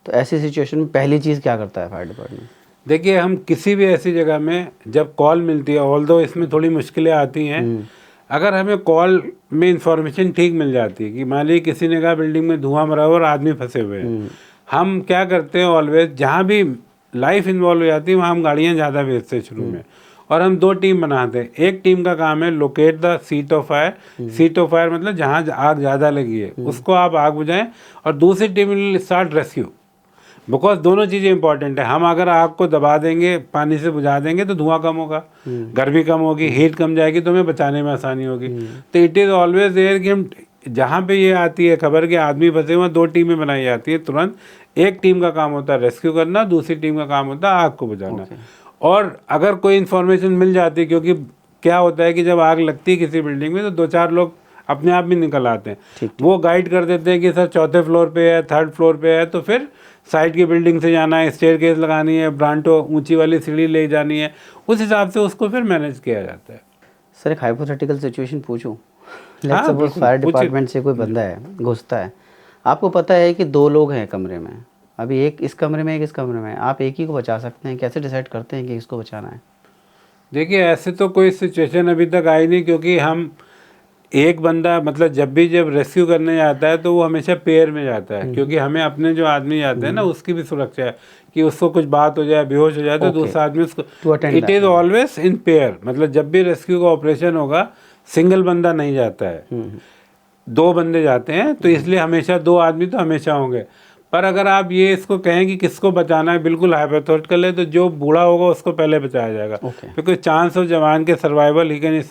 A: तो ऐसी सिचुएशन में पहली चीज़ क्या करता है फायर डिपार्टमेंट?
B: देखिए हम किसी भी ऐसी जगह में जब कॉल मिलती है, ऑल्दो इसमें थोड़ी मुश्किलें आती हैं, अगर हमें कॉल में इंफॉर्मेशन ठीक मिल जाती है कि मान लीजिए किसी ने कहा बिल्डिंग में धुआं भरा हुआ और आदमी फंसे हुए हैं, हम क्या करते हैं ऑलवेज जहाँ भी लाइफ इन्वॉल्व हो जाती है वहाँ हम गाड़ियाँ ज़्यादा भेजते हैं शुरू में, और हम 2 टीम बनाते हैं। एक टीम का काम है locate the seat of fire. Seat of fire मतलब जहाँ आग ज़्यादा लगी है उसको आप आग बुझाएं, और दूसरी team will start rescue. Because दोनों चीज़ें इंपॉर्टेंट है। हम अगर आग को दबा देंगे, पानी से बुझा देंगे तो धुआं कम होगा, गर्मी कम होगी, हीट कम जाएगी, तो हमें बचाने में आसानी होगी। तो इट इज़ ऑलवेज देयर कि हम जहाँ पे ये आती है खबर कि आदमी फंसे हुए, 2 टीमें बनाई जाती है तुरंत। एक टीम का काम होता है रेस्क्यू करना, दूसरी टीम का काम होता है आग को बुझाना। और अगर कोई इन्फॉर्मेशन मिल जाती है, क्योंकि क्या होता है कि जब आग लगती है किसी बिल्डिंग में तो 2-4 लोग अपने आप भी निकल आते हैं, वो गाइड कर देते हैं कि सर 4थे फ्लोर पे है, 3rd फ्लोर पे है, तो फिर साइड की बिल्डिंग से जाना है, स्टेयरकेस लगानी है, ब्रांटो ऊंची वाली सीढ़ी ले जानी है, उस हिसाब से उसको फिर मैनेज किया जाता है।
A: सर एक हाइपोथेटिकल सिचुएशन पूछूं, लेट्स सपोज फायर डिपार्टमेंट से कोई बंदा है, घुसता है, आपको पता है कि 2 लोग हैं कमरे में, अभी एक इस कमरे में एक इस कमरे में, आप एक ही को बचा सकते हैं, कैसे डिसाइड करते हैं कि किसको बचाना है?
B: देखिए ऐसे तो कोई सिचुएशन अभी तक आई नहीं, क्योंकि हम एक बंदा मतलब जब रेस्क्यू करने जाता है तो वो हमेशा पेयर में जाता है, क्योंकि हमें अपने जो आदमी जाते हैं ना उसकी भी सुरक्षा है कि उसको कुछ बात हो जाए, बेहोश हो जाए तो दूसरा आदमी उसको, it is always in pair. मतलब जब भी रेस्क्यू का ऑपरेशन होगा सिंगल बंदा नहीं जाता है, 2 बंदे जाते हैं, तो इसलिए हमेशा 2 आदमी तो हमेशा होंगे। पर अगर आप ये इसको कहें कि किसको बचाना है, बिल्कुल हाइपोथेटिकल है, तो जो बूढ़ा होगा उसको पहले बचाया जाएगा, क्योंकि चांस ऑफ जवान के survival he can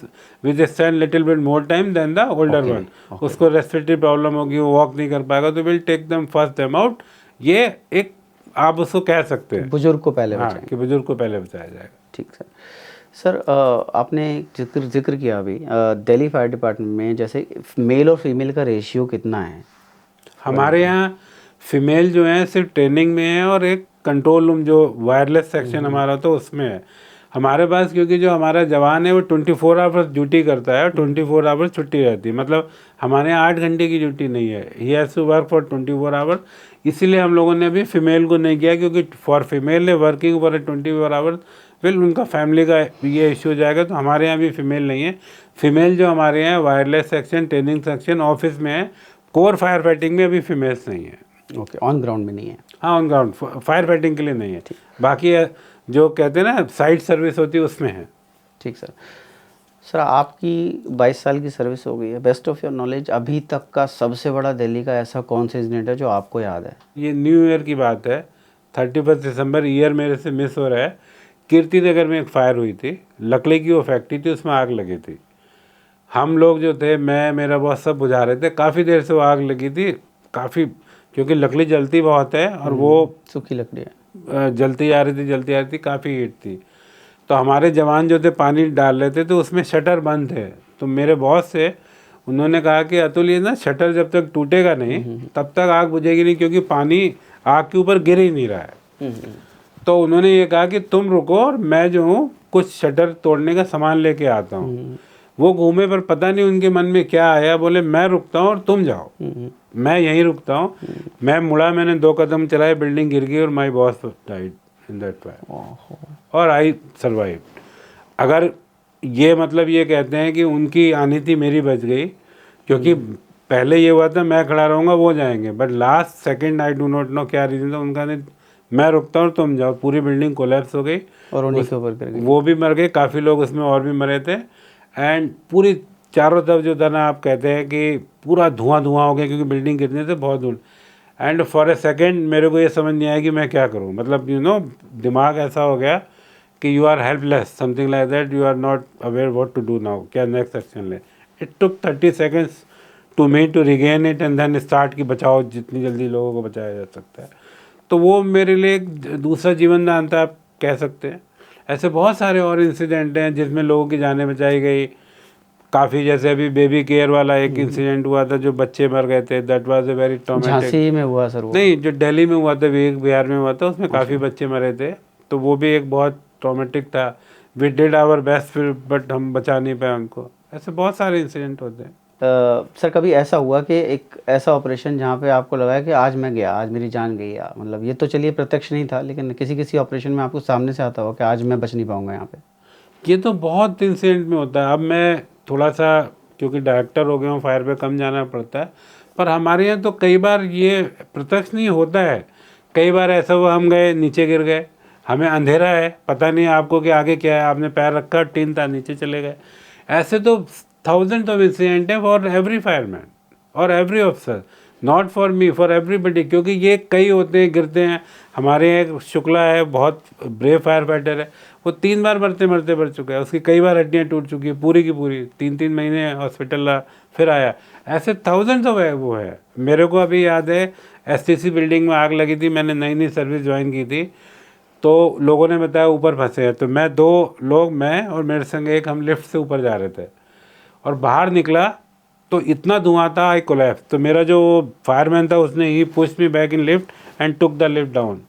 B: withstand little bit more time then the older one. उसको रेस्पिरेटरी प्रॉब्लम होगी, वो वॉक नहीं कर पाएगा, तो will take them first them out. ये एक आप उसको कह सकते हैं,
A: बुजुर्ग को पहले
B: हाँ, कि बुजुर्ग को पहले बचाया जाएगा।
A: ठीक सर। सर आपने जिक्र किया अभी दिल्ली फायर डिपार्टमेंट में जैसे मेल और फीमेल का रेशियो कितना है?
B: हमारे यहाँ फीमेल जो है सिर्फ ट्रेनिंग में है, और एक कंट्रोल रूम जो वायरलेस सेक्शन हमारा तो उसमें है हमारे पास, क्योंकि जो हमारा जवान है वो 24 आवर्स ड्यूटी करता है और 24 आवर्स छुट्टी रहती है। मतलब हमारे यहाँ 8 घंटे की ड्यूटी नहीं है, he has to work for 24 hours. इसीलिए हम लोगों ने अभी फीमेल को नहीं किया, क्योंकि फॉर फीमेल है वर्किंग फॉर 24 आवर्स फिर उनका फैमिली का ये इशू हो जाएगा, तो हमारे यहाँ भी फीमेल नहीं है। फीमेल जो हमारे यहाँ wireless section, training section, office में है। कोर फायर फाइटिंग में अभी फीमेल्स नहीं है।
A: ओके, ऑन ग्राउंड में नहीं है?
B: हाँ, ऑन ग्राउंड फायर फाइटिंग के लिए नहीं है, बाकी जो कहते हैं ना साइट सर्विस होती है उसमें है।
A: ठीक सर। सर आपकी 22 साल की सर्विस हो गई है, बेस्ट ऑफ योर नॉलेज अभी तक का सबसे बड़ा दिल्ली का ऐसा कौन सा इंसिडेंट है जो आपको याद है?
B: ये न्यू ईयर की बात है, 31 दिसंबर, ईयर मेरे से मिस हो रहा है। कीर्ति नगर में एक फायर हुई थी, लकड़ी की वो फैक्ट्री थी, उसमें आग लगी थी। हम लोग जो थे, मैं मेरा बॉस सब बुझा रहे थे, काफ़ी देर से वो आग लगी थी, काफ़ी, क्योंकि लकड़ी जलती बहुत है और वो
A: सूखी लकड़ी है,
B: जलती आ रही थी, काफ़ी हीट थी। तो हमारे जवान जो थे पानी डाल रहे थे, तो उसमें शटर बंद थे। तो मेरे बॉस से उन्होंने कहा कि अतुल ये ना शटर जब तक टूटेगा नहीं तब तक आग बुझेगी नहीं, क्योंकि पानी आग के ऊपर गिर ही नहीं रहा है। तो उन्होंने ये कहा कि तुम रुको और मैं जो हूँ कुछ शटर तोड़ने का सामान लेके आता हूँ। वो घूमे, पर पता नहीं उनके मन में क्या आया, बोले मैं रुकता हूँ और तुम जाओ, मैं यहीं रुकता हूँ। मैं मुड़ा, मैंने 2 कदम चलाए, बिल्डिंग गिर गई और my boss died in that fire और आई सर्वाइव। अगर ये मतलब ये कहते हैं कि उनकी आनी थी, मेरी बच गई, क्योंकि पहले ये हुआ था मैं खड़ा रहूँगा वो जाएंगे, but last second I do not know क्या रीज़न था, उनका नहीं, मैं रुकता हूँ तुम जाओ। पूरी बिल्डिंग कोलैप्स हो गई
A: और उन्हीं के ऊपर गिर गई, वो
B: भी मर गए, काफ़ी लोग उसमें और भी मरे थे। एंड पूरी चारों तरफ जो था ना, आप कहते हैं कि पूरा धुआं हो गया, क्योंकि बिल्डिंग गिरने से बहुत दूर। एंड फॉर ए सेकेंड मेरे को ये समझ नहीं आया कि मैं क्या करूं, मतलब दिमाग ऐसा हो गया कि you are helpless, something like that, you are not aware what to do now, क्या नेक्स्ट एक्शन ले। It took 30 seconds to me to regain it and then start कि बचाओ, जितनी जल्दी लोगों को बचाया जा सकता है। तो वो मेरे लिए एक दूसरा जीवन दान था, आप कह सकते हैं। ऐसे बहुत सारे और इंसिडेंट हैं जिसमें लोगों की जानें बचाई गई काफ़ी। जैसे अभी बेबी केयर वाला एक इंसिडेंट हुआ था, जो बच्चे मर गए थे, that was a very traumatic.
A: Jhansi में हुआ सर वो?
B: नहीं, जो दिल्ली में हुआ था, बिहार में हुआ था, उसमें काफ़ी बच्चे मरे थे, तो वो भी एक बहुत ट्रॉमेटिक था। वी डिड आवर बेस्ट फिर, बट हम बचा नहीं पाए उनको। ऐसे बहुत सारे इंसिडेंट होते हैं।
A: सर कभी ऐसा हुआ कि एक ऐसा ऑपरेशन जहाँ पे आपको लगा है कि आज मैं गया, आज मेरी जान गई, या मतलब ये तो चलिए प्रत्यक्ष नहीं था, लेकिन किसी ऑपरेशन में आपको सामने से आता हो कि आज मैं बच नहीं पाऊंगा यहाँ पे?
B: ये तो बहुत इंसिडेंट में होता है। अब मैं थोड़ा सा, क्योंकि डायरेक्टर हो गया हूँ, फायर पे कम जाना पड़ता है, पर हमारे यहाँ तो कई बार ये प्रत्यक्ष नहीं होता है। कई बार ऐसा हुआ, हम गए, नीचे गिर गए, हमें अंधेरा है, पता नहीं आपको कि आगे क्या है, आपने पैर रखा, टीन था, नीचे चले गए। ऐसे तो थाउजेंड ऑफ इंसिडेंट है फॉर एवरी फायरमैन और every officer, not for me, for everybody, क्योंकि ये कई होते हैं, गिरते हैं। हमारे यहाँ एक शुक्ला है, बहुत ब्रेव फायर फाइटर है, वो 3 बार मरते मरते मर चुका है, उसकी कई बार हड्डियाँ टूट चुकी है पूरी की पूरी, 3-3 महीने हॉस्पिटल रहा, फिर आया। ऐसे थाउजेंड्स ऑफ वो है। मेरे को अभी याद है, STC बिल्डिंग में आग लगी थी, मैंने नई नई सर्विस ज्वाइन की थी, तो लोगों ने बताया ऊपर फंसे हैं, तो मैं 2 लोग, मैं और मेरे संग एक, हम लिफ्ट से ऊपर जा रहे थे, और बाहर निकला तो इतना धुआं था, आई कोलैप्स। तो मेरा जो फायरमैन था, उसने ही push me back in lift and took the lift down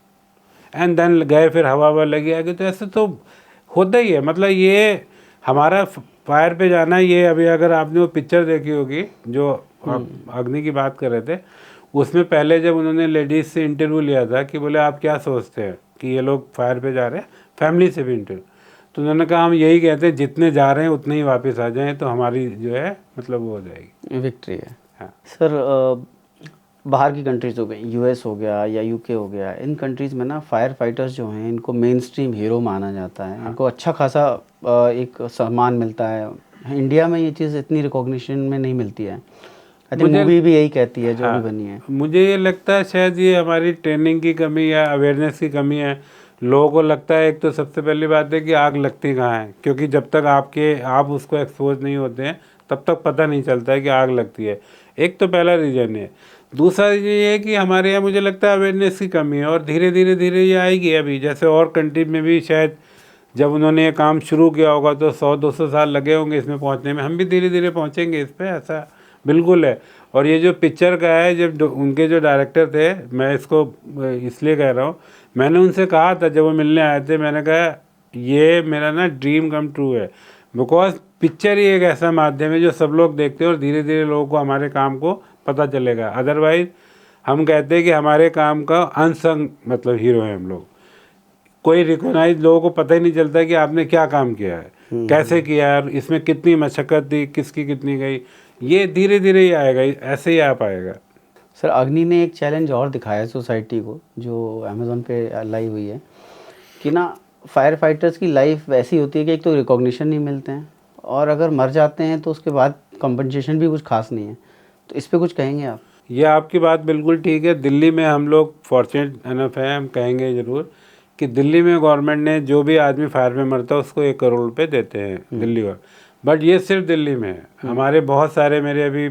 B: and then गए, फिर हवा लगी आगे। तो ऐसे तो होता ही है। मतलब ये हमारा फायर पे जाना, ये अभी अगर आपने वो पिक्चर देखी होगी जो अग्नि की बात कर रहे थे, उसमें पहले जब उन्होंने लेडीज से इंटरव्यू लिया था कि बोले आप क्या सोचते हैं कि ये लोग फायर पे जा रहे हैं, फैमिली से भी इंटरव्यू, तो उन्होंने कहा हम यही कहते हैं जितने जा रहे हैं उतने ही वापस आ जाएं, तो हमारी जो है मतलब वो हो जाएगी,
A: विक्ट्री है।
B: हाँ।
A: सर बाहर की कंट्रीज़ हो गई, US हो गया या UK हो गया, इन कंट्रीज़ में ना फायर फाइटर्स जो हैं इनको मेन स्ट्रीम हीरो माना जाता है, इनको अच्छा खासा एक सम्मान मिलता है। इंडिया में ये चीज़ इतनी रिकॉग्निशन में नहीं मिलती है। आई थिंक मूवी भी यही कहती है जो भी बनी है।
B: मुझे ये लगता है शायद ये हमारी ट्रेनिंग की कमी या अवेयरनेस की कमी है। लोगों को लगता है, एक तो सबसे पहली बात है कि आग लगती कहाँ है, क्योंकि जब तक आप उसको एक्सपोज नहीं होते हैं तब तक पता नहीं चलता है कि आग लगती है। एक तो पहला रीज़न है। दूसरा रीजन ये है कि हमारे यहाँ मुझे लगता है अवेयरनेस की कमी है, और धीरे धीरे ये आएगी। अभी जैसे और कंट्री में भी शायद जब उन्होंने ये काम शुरू किया होगा तो 100-200 साल लगे होंगे इसमें पहुँचने में, हम भी धीरे धीरे पहुँचेंगे इस पर, ऐसा बिल्कुल है। और ये जो पिक्चर का है, जब उनके जो डायरेक्टर थे, मैं इसको इसलिए कह रहा हूँ, मैंने उनसे कहा था जब वो मिलने आए थे, मैंने कहा ये मेरा ना ड्रीम कम ट्रू है, बिकॉज पिक्चर ही एक ऐसा माध्यम है जो सब लोग देखते हैं और धीरे धीरे लोगों को हमारे काम को पता चलेगा। अदरवाइज हम कहते हैं कि हमारे काम का अनसंग मतलब हीरो है हम लोग, कोई रिकॉग्नाइज, लोगों को पता ही नहीं चलता कि आपने क्या काम किया है, कैसे किया है, इसमें कितनी मशक्क़त थी, किसकी कितनी गई। ये धीरे धीरे ही आएगा, ऐसे ही आ पाएगा।
A: सर अग्नि ने एक चैलेंज और दिखाया है सोसाइटी को, जो अमेज़ॉन पे लाई हुई है, कि ना फायर फाइटर्स की लाइफ वैसी होती है कि एक तो रिकॉग्निशन नहीं मिलते हैं, और अगर मर जाते हैं तो उसके बाद कंपनसेशन भी कुछ खास नहीं है। तो इस पे कुछ कहेंगे आप?
B: ये आपकी बात बिल्कुल ठीक है। दिल्ली में हम लोग फॉर्चुनेट एनफ है, हम कहेंगे ज़रूर कि दिल्ली में गवर्नमेंट ने जो भी आदमी फायर में मरता है उसको 1 करोड़ रुपये देते हैं दिल्ली का। बट ये सिर्फ दिल्ली में है। हमारे बहुत सारे, मेरे अभी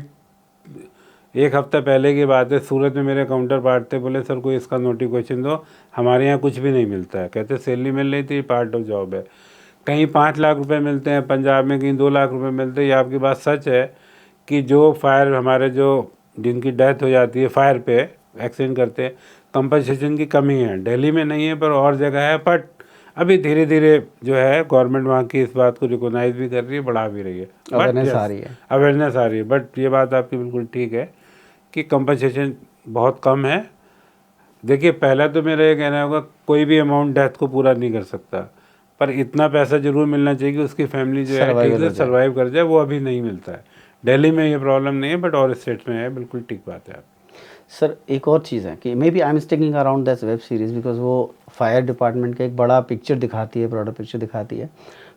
B: 1 हफ्ता पहले की बात है, सूरत में मेरे काउंटर पार्ट थे, बोले सर कोई इसका नोटिफिकेशन दो, हमारे यहाँ कुछ भी नहीं मिलता है। कहते सैलरी मिल रही थी, पार्ट ऑफ जॉब है। कहीं 5 लाख रुपए मिलते हैं पंजाब में, कहीं 2 लाख रुपए मिलते हैं। ये आपकी बात सच है कि जो फायर हमारे जो जिनकी डेथ हो जाती है फायर पे, एक्सीडेंट करते हैं, कंपनसेशन की कमी है। दिल्ली में नहीं है पर और जगह है। बट अभी धीरे धीरे जो है गवर्नमेंट वहाँ की इस बात को रिकॉग्नाइज भी कर रही है, बढ़ा भी रही है,
A: अवेयरनेस आ रही है।
B: अवेयरनेस आ रही है। बट ये बात आपकी बिल्कुल ठीक है कि कंपनसेशन बहुत कम है। देखिए पहला तो मेरा ये कहना होगा, कोई भी अमाउंट डेथ को पूरा नहीं कर सकता, पर इतना पैसा जरूर मिलना चाहिए कि उसकी फैमिली जो है ठीक से सर्वाइव कर जाए। वो अभी नहीं मिलता है। दिल्ली में ये प्रॉब्लम नहीं है, बट और स्टेट्स में है। बिल्कुल ठीक बात है आप।
A: सर एक और चीज़ है कि maybe I am sticking around this web series because वो फायर डिपार्टमेंट का एक बड़ा पिक्चर दिखाती है, ब्रॉडर पिक्चर दिखाती है।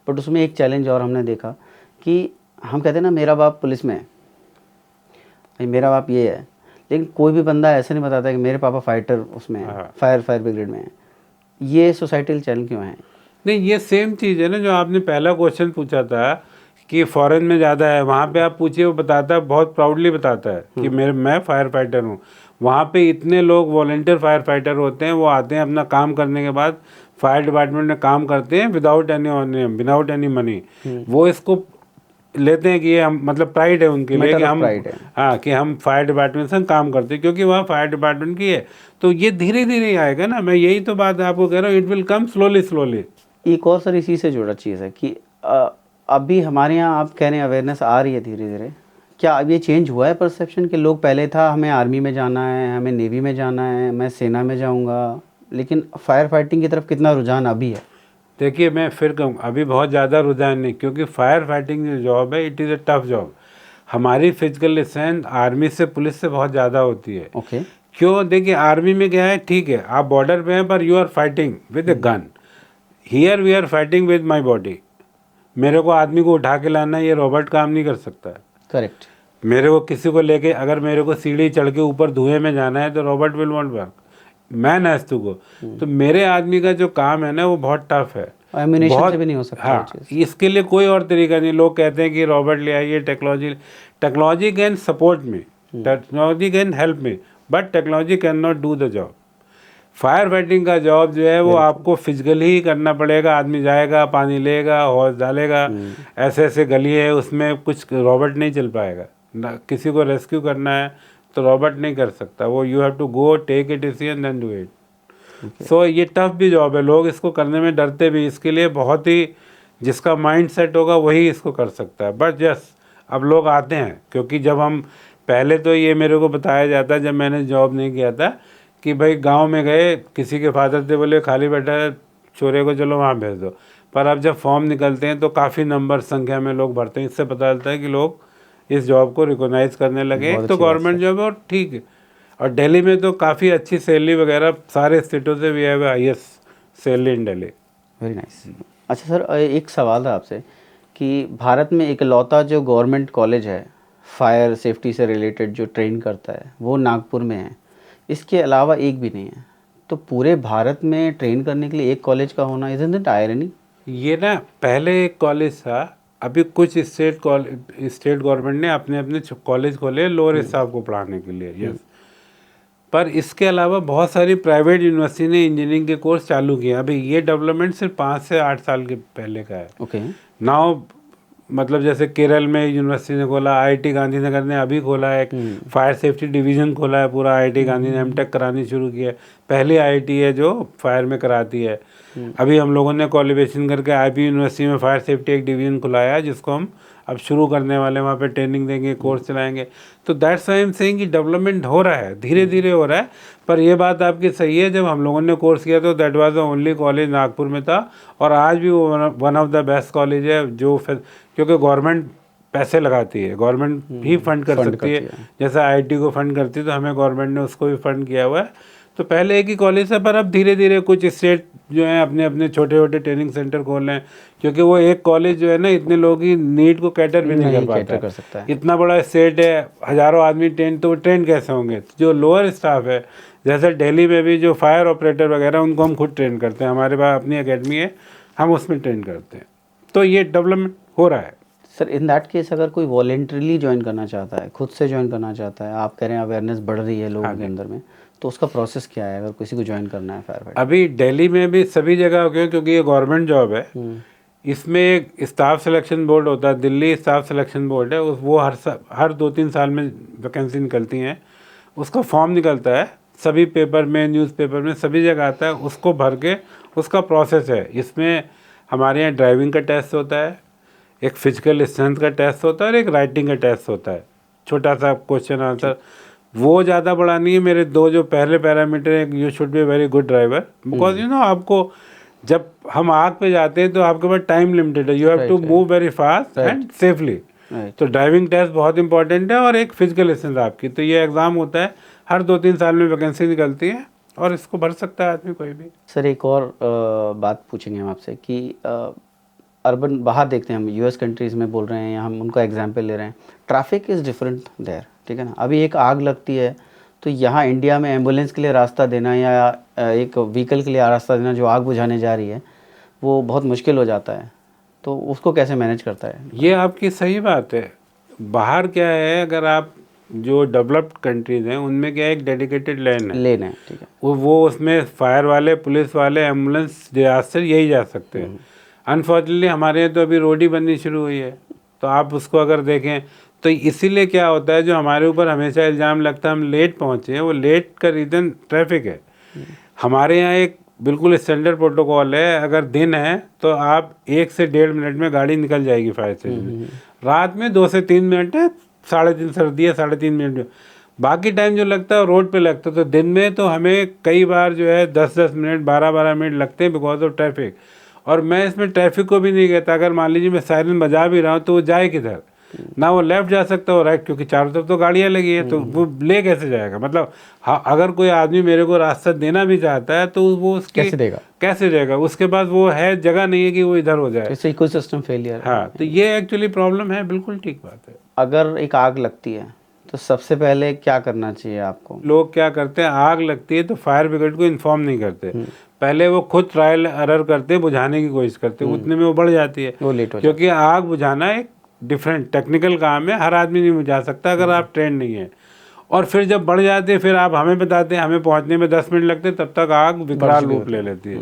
A: बट उसमें एक चैलेंज और हमने देखा कि हम कहते हैं ना मेरा बाप पुलिस में है, भाई मेरा बाप ये है, लेकिन कोई भी बंदा ऐसे नहीं बताता कि मेरे पापा फाइटर उसमें है, फायर ब्रिगेड में है। ये सोसाइटल चैलेंज क्यों है?
B: नहीं, ये सेम चीज़ है ना जो आपने पहला क्वेश्चन पूछा था कि फॉरेन में ज़्यादा है, वहाँ पे आप पूछिए, वो बताता है, बहुत प्राउडली बताता है कि मैं फायर फाइटर हूँ। वहाँ पे इतने लोग वॉलंटियर फायर फाइटर होते हैं, वो आते हैं अपना काम करने के बाद फायर डिपार्टमेंट में काम करते हैं विदाउट एनी मनी। वो इसको लेते हैं कि ये हम, मतलब प्राइड है उनके लिए कि हम, हाँ, कि हम फायर डिपार्टमेंट से काम करते हैं, क्योंकि वहाँ फायर डिपार्टमेंट की है। तो ये धीरे धीरे आएगा ना, मैं यही तो बात आपको कह रहा हूँ, इट विल कम स्लोली।
A: एक और सर इसी से जुड़ा चीज़ है कि अभी हमारे यहाँ आप कह रहे हैं अवेयरनेस आ रही है धीरे धीरे, क्या अब ये चेंज हुआ है परसेप्शन कि लोग पहले था हमें आर्मी में जाना है, हमें नेवी में जाना है, मैं सेना में जाऊंगा, लेकिन फायर फाइटिंग की तरफ कितना रुझान अभी है?
B: देखिए, मैं फिर कहूँ, अभी बहुत ज़्यादा रुझान नहीं, क्योंकि फायर फाइटिंग जो जॉब है, it is a tough job. हमारी फिजिकल स्ट्रेंथ आर्मी से, पुलिस से बहुत ज़्यादा होती है।
A: ओके।
B: क्यों? देखिए, आर्मी में क्या है, ठीक है आप बॉर्डर पे हैं, पर you are fighting with a gun. Here we are fighting with my body. मेरे को आदमी को उठा के लाना है, ये रोबोट काम नहीं कर सकता है।
A: करेक्ट।
B: मेरे को किसी को लेके, अगर मेरे को सीढ़ी चढ़ के ऊपर धुएं में जाना है, तो robot will won't work, man has to go. तो मेरे आदमी का जो काम है ना, वो बहुत टफ है,
A: एम्यूनेशन से भी नहीं हो सकता।
B: हाँ, इसके लिए कोई और तरीका नहीं। लोग कहते हैं कि रोबोट ले आइए, technology can support me, technology can help me, but technology can not do the job. Fire fighting का जॉब जो है वो आपको फिजिकली ही करना पड़ेगा। आदमी जाएगा, पानी लेगा, हौज डालेगा, ऐसे ऐसे गली है, उसमें कुछ रोबोट नहीं चल पाएगा ना। किसी को रेस्क्यू करना है तो रोबोट नहीं कर सकता वो, you have to go take a decision then do it. So ये टफ भी जॉब है, लोग इसको करने में डरते भी। इसके लिए बहुत ही, जिसका माइंड सेट होगा वही इसको कर सकता है। बट यस, अब लोग आते हैं, क्योंकि जब हम पहले, तो ये मेरे को बताया जाता जब मैंने जॉब नहीं किया था, कि भाई गांव में गए, किसी के फादर थे, बोले खाली बैठा है, छोरे को चलो वहाँ भेज दो। पर अब जब फॉर्म निकलते हैं तो काफ़ी नंबर, संख्या में लोग भरते हैं। इससे पता चलता है कि लोग इस जॉब को रिकॉग्नाइज करने लगे हैं। तो गवर्नमेंट जॉब है और ठीक है। और दिल्ली में तो काफ़ी अच्छी सैलरी वगैरह, सारे स्टेटों से we have highest salary in Delhi.
A: Very nice. अच्छा सर, एक सवाल था आपसे कि भारत में इकलौता जो गवर्नमेंट कॉलेज है फायर सेफ्टी से रिलेटेड जो ट्रेन करता है, वो नागपुर में है, इसके अलावा एक भी नहीं है। तो पूरे भारत में ट्रेन करने के लिए एक कॉलेज का होना, इज़न्ट इट आयरनी? ये
B: ना पहले एक कॉलेज था, अभी कुछ स्टेट गवर्नमेंट ने अपने अपने कॉलेज खोले लोअर स्टाफ को पढ़ाने के लिए, यस। पर इसके अलावा बहुत सारी प्राइवेट यूनिवर्सिटी ने इंजीनियरिंग के कोर्स चालू किए। अभी ये डेवलपमेंट सिर्फ 5 से 8 साल के पहले का है।
A: ओके।
B: नाउ मतलब जैसे केरल में यूनिवर्सिटी ने खोला, आईआईटी गांधीनगर ने अभी खोला है, फायर सेफ्टी डिवीज़न खोला है पूरा। आईआईटी गांधी ने एमटेक करानी शुरू की है, पहली आईआईटी है जो फायर में कराती है। अभी हम लोगों ने कोलैबोरेशन करके आईपी यूनिवर्सिटी में फायर सेफ्टी एक डिवीज़न खुलाया है, जिसको हम अब शुरू करने वाले, वहाँ पे ट्रेनिंग देंगे, कोर्स चलाएंगे। तो that's why I am saying कि डेवलपमेंट हो रहा है, धीरे धीरे हो रहा है। पर ये बात आपकी सही है, जब हम लोगों ने कोर्स किया तो that was the only college Nagpur में था, और आज भी वो one of the best college है। जो क्योंकि गवर्नमेंट पैसे लगाती है, गवर्नमेंट ही फंड कर सकती है। जैसे आईआईटी को फंड करती है, तो हमें गवर्नमेंट ने उसको भी फंड किया हुआ है। तो पहले एक ही कॉलेज था, पर अब धीरे धीरे कुछ स्टेट जो हैं अपने अपने छोटे छोटे ट्रेनिंग सेंटर खोल रहे हैं, क्योंकि वो एक कॉलेज जो है ना, इतने लोगों की नीड को कैटर भी नहीं कर सकता है। इतना बड़ा स्टेट है, हज़ारों आदमी ट्रेन, तो ट्रेन कैसे होंगे? जो लोअर स्टाफ है, जैसे दिल्ली में भी जो फायर ऑपरेटर वगैरह, उनको हम खुद ट्रेन करते हैं। हमारे पास अपनी अकेडमी है, हम उसमें ट्रेन करते हैं। तो ये डेवलपमेंट हो रहा है।
A: सर इन दैट केस, अगर कोई वॉलेंटरीली ज्वाइन करना चाहता है, खुद से ज्वाइन करना चाहता है, आप कह रहे हैं अवेयरनेस बढ़ रही है लोगों के अंदर में, तो उसका प्रोसेस क्या है अगर किसी को ज्वाइन करना है फायर फाइटर?
B: अभी दिल्ली में भी सभी जगह हो गया, क्योंकि ये गवर्नमेंट जॉब है। इसमें एक स्टाफ सिलेक्शन बोर्ड होता है, दिल्ली स्टाफ सिलेक्शन बोर्ड है। वो हर 2-3 साल में वैकेंसी निकलती हैं, उसका फॉर्म निकलता है, सभी पेपर में, न्यूज़पेपर में, सभी जगह आता है। उसको भर के, उसका प्रोसेस है। इसमें हमारे यहाँ ड्राइविंग का टेस्ट होता है, एक फिजिकल स्ट्रेंथ का टेस्ट होता है, और एक राइटिंग का टेस्ट होता है, छोटा सा क्वेश्चन आंसर। वो ज़्यादा बड़ा नहीं है। मेरे 2 जो पहले पैरामीटर हैं, you should be very good driver, because you know, आपको जब हम आग पे जाते हैं तो आपके पास टाइम लिमिटेड है, you have to move very fast and safely. तो ड्राइविंग टेस्ट बहुत इंपॉर्टेंट है, और एक फिजिकल स्ट्रेंथ आपकी। तो ये एग्ज़ाम होता है, हर 2-3 साल में वैकेंसी निकलती है, और इसको भर सकता है आदमी कोई भी।
A: सर एक और बात पूछेंगे हम आपसे कि अर्बन, बाहर देखते हैं हम, यूएस कंट्रीज़ में बोल रहे हैं, या हम उनका एग्जांपल ले रहे हैं, ट्रैफिक इज़ डिफरेंट देयर, ठीक है ना। अभी एक आग लगती है, तो यहाँ इंडिया में एम्बुलेंस के लिए रास्ता देना, या एक व्हीकल के लिए रास्ता देना जो आग बुझाने जा रही है, वो बहुत मुश्किल हो जाता है, तो उसको कैसे मैनेज करता है?
B: ये आपकी सही बात है। बाहर क्या है, अगर आप जो डेवलप्ड कंट्रीज हैं उनमें क्या है, एक डेडिकेटेड लेन है,
A: लेन है, ठीक है।
B: वो उसमें फायर वाले, पुलिस वाले, एम्बुलेंस, डिजास्टर यही जा सकते हैं। अनफॉर्चुनेटली हमारे यहाँ तो अभी रोड ही बननी शुरू हुई है, तो आप उसको अगर देखें तो इसीलिए क्या होता है, जो हमारे ऊपर हमेशा इल्ज़ाम लगता है हम लेट पहुँचे हैं, वो लेट का रीज़न ट्रैफिक है। हमारे यहाँ एक बिल्कुल स्टैंडर्ड प्रोटोकॉल है, अगर दिन है तो आप 1 से 1.5 मिनट में गाड़ी निकल जाएगी फायर स्टेशन में। रात में 2 से 3 मिनट है, 3.5 सर्दी है, 3.5 मिनट में, बाकी टाइम जो लगता है रोड पे लगता है। तो दिन में तो हमें कई बार जो है 10-10 मिनट, 12-12 मिनट लगते हैं बिकॉज ऑफ ट्रैफिक। और मैं इसमें ट्रैफिक को भी नहीं कहता, अगर मान लीजिए मैं सायरन बजा भी रहा हूँ तो वो जाए किधर, ना वो लेफ्ट जा सकता हो राइट, क्योंकि चारों तरफ तो गाड़ियाँ लगी है, तो वो ले कैसे जाएगा? मतलब हाँ, अगर कोई आदमी मेरे को रास्ता देना भी चाहता है तो वो उसकी कैसे देगा? उसके पास वो है जगह नहीं है कि वो इधर हो जाए,
A: इससे इकोसिस्टम फेलियर है।
B: हाँ, तो ये एक्चुअली प्रॉब्लम है, बिल्कुल ठीक बात है।
A: अगर एक आग लगती है तो सबसे पहले क्या करना चाहिए आपको?
B: लोग क्या करते हैं, आग लगती है तो फायर ब्रिगेड को इन्फॉर्म नहीं करते, पहले वो खुद ट्रायल एरर करते, बुझाने की कोशिश करते, उतने में वो बढ़ जाती है,
A: वो लेट हो
B: क्योंकि आग बुझाना एक डिफरेंट टेक्निकल काम है, हर आदमी नहीं बुझा सकता अगर आप ट्रेन नहीं है। और फिर जब बढ़ जाते हैं फिर आप हमें बताते हैं, हमें पहुंचने में 10 मिनट लगते हैं, तब तक आग विकराल रूप ले लेती है।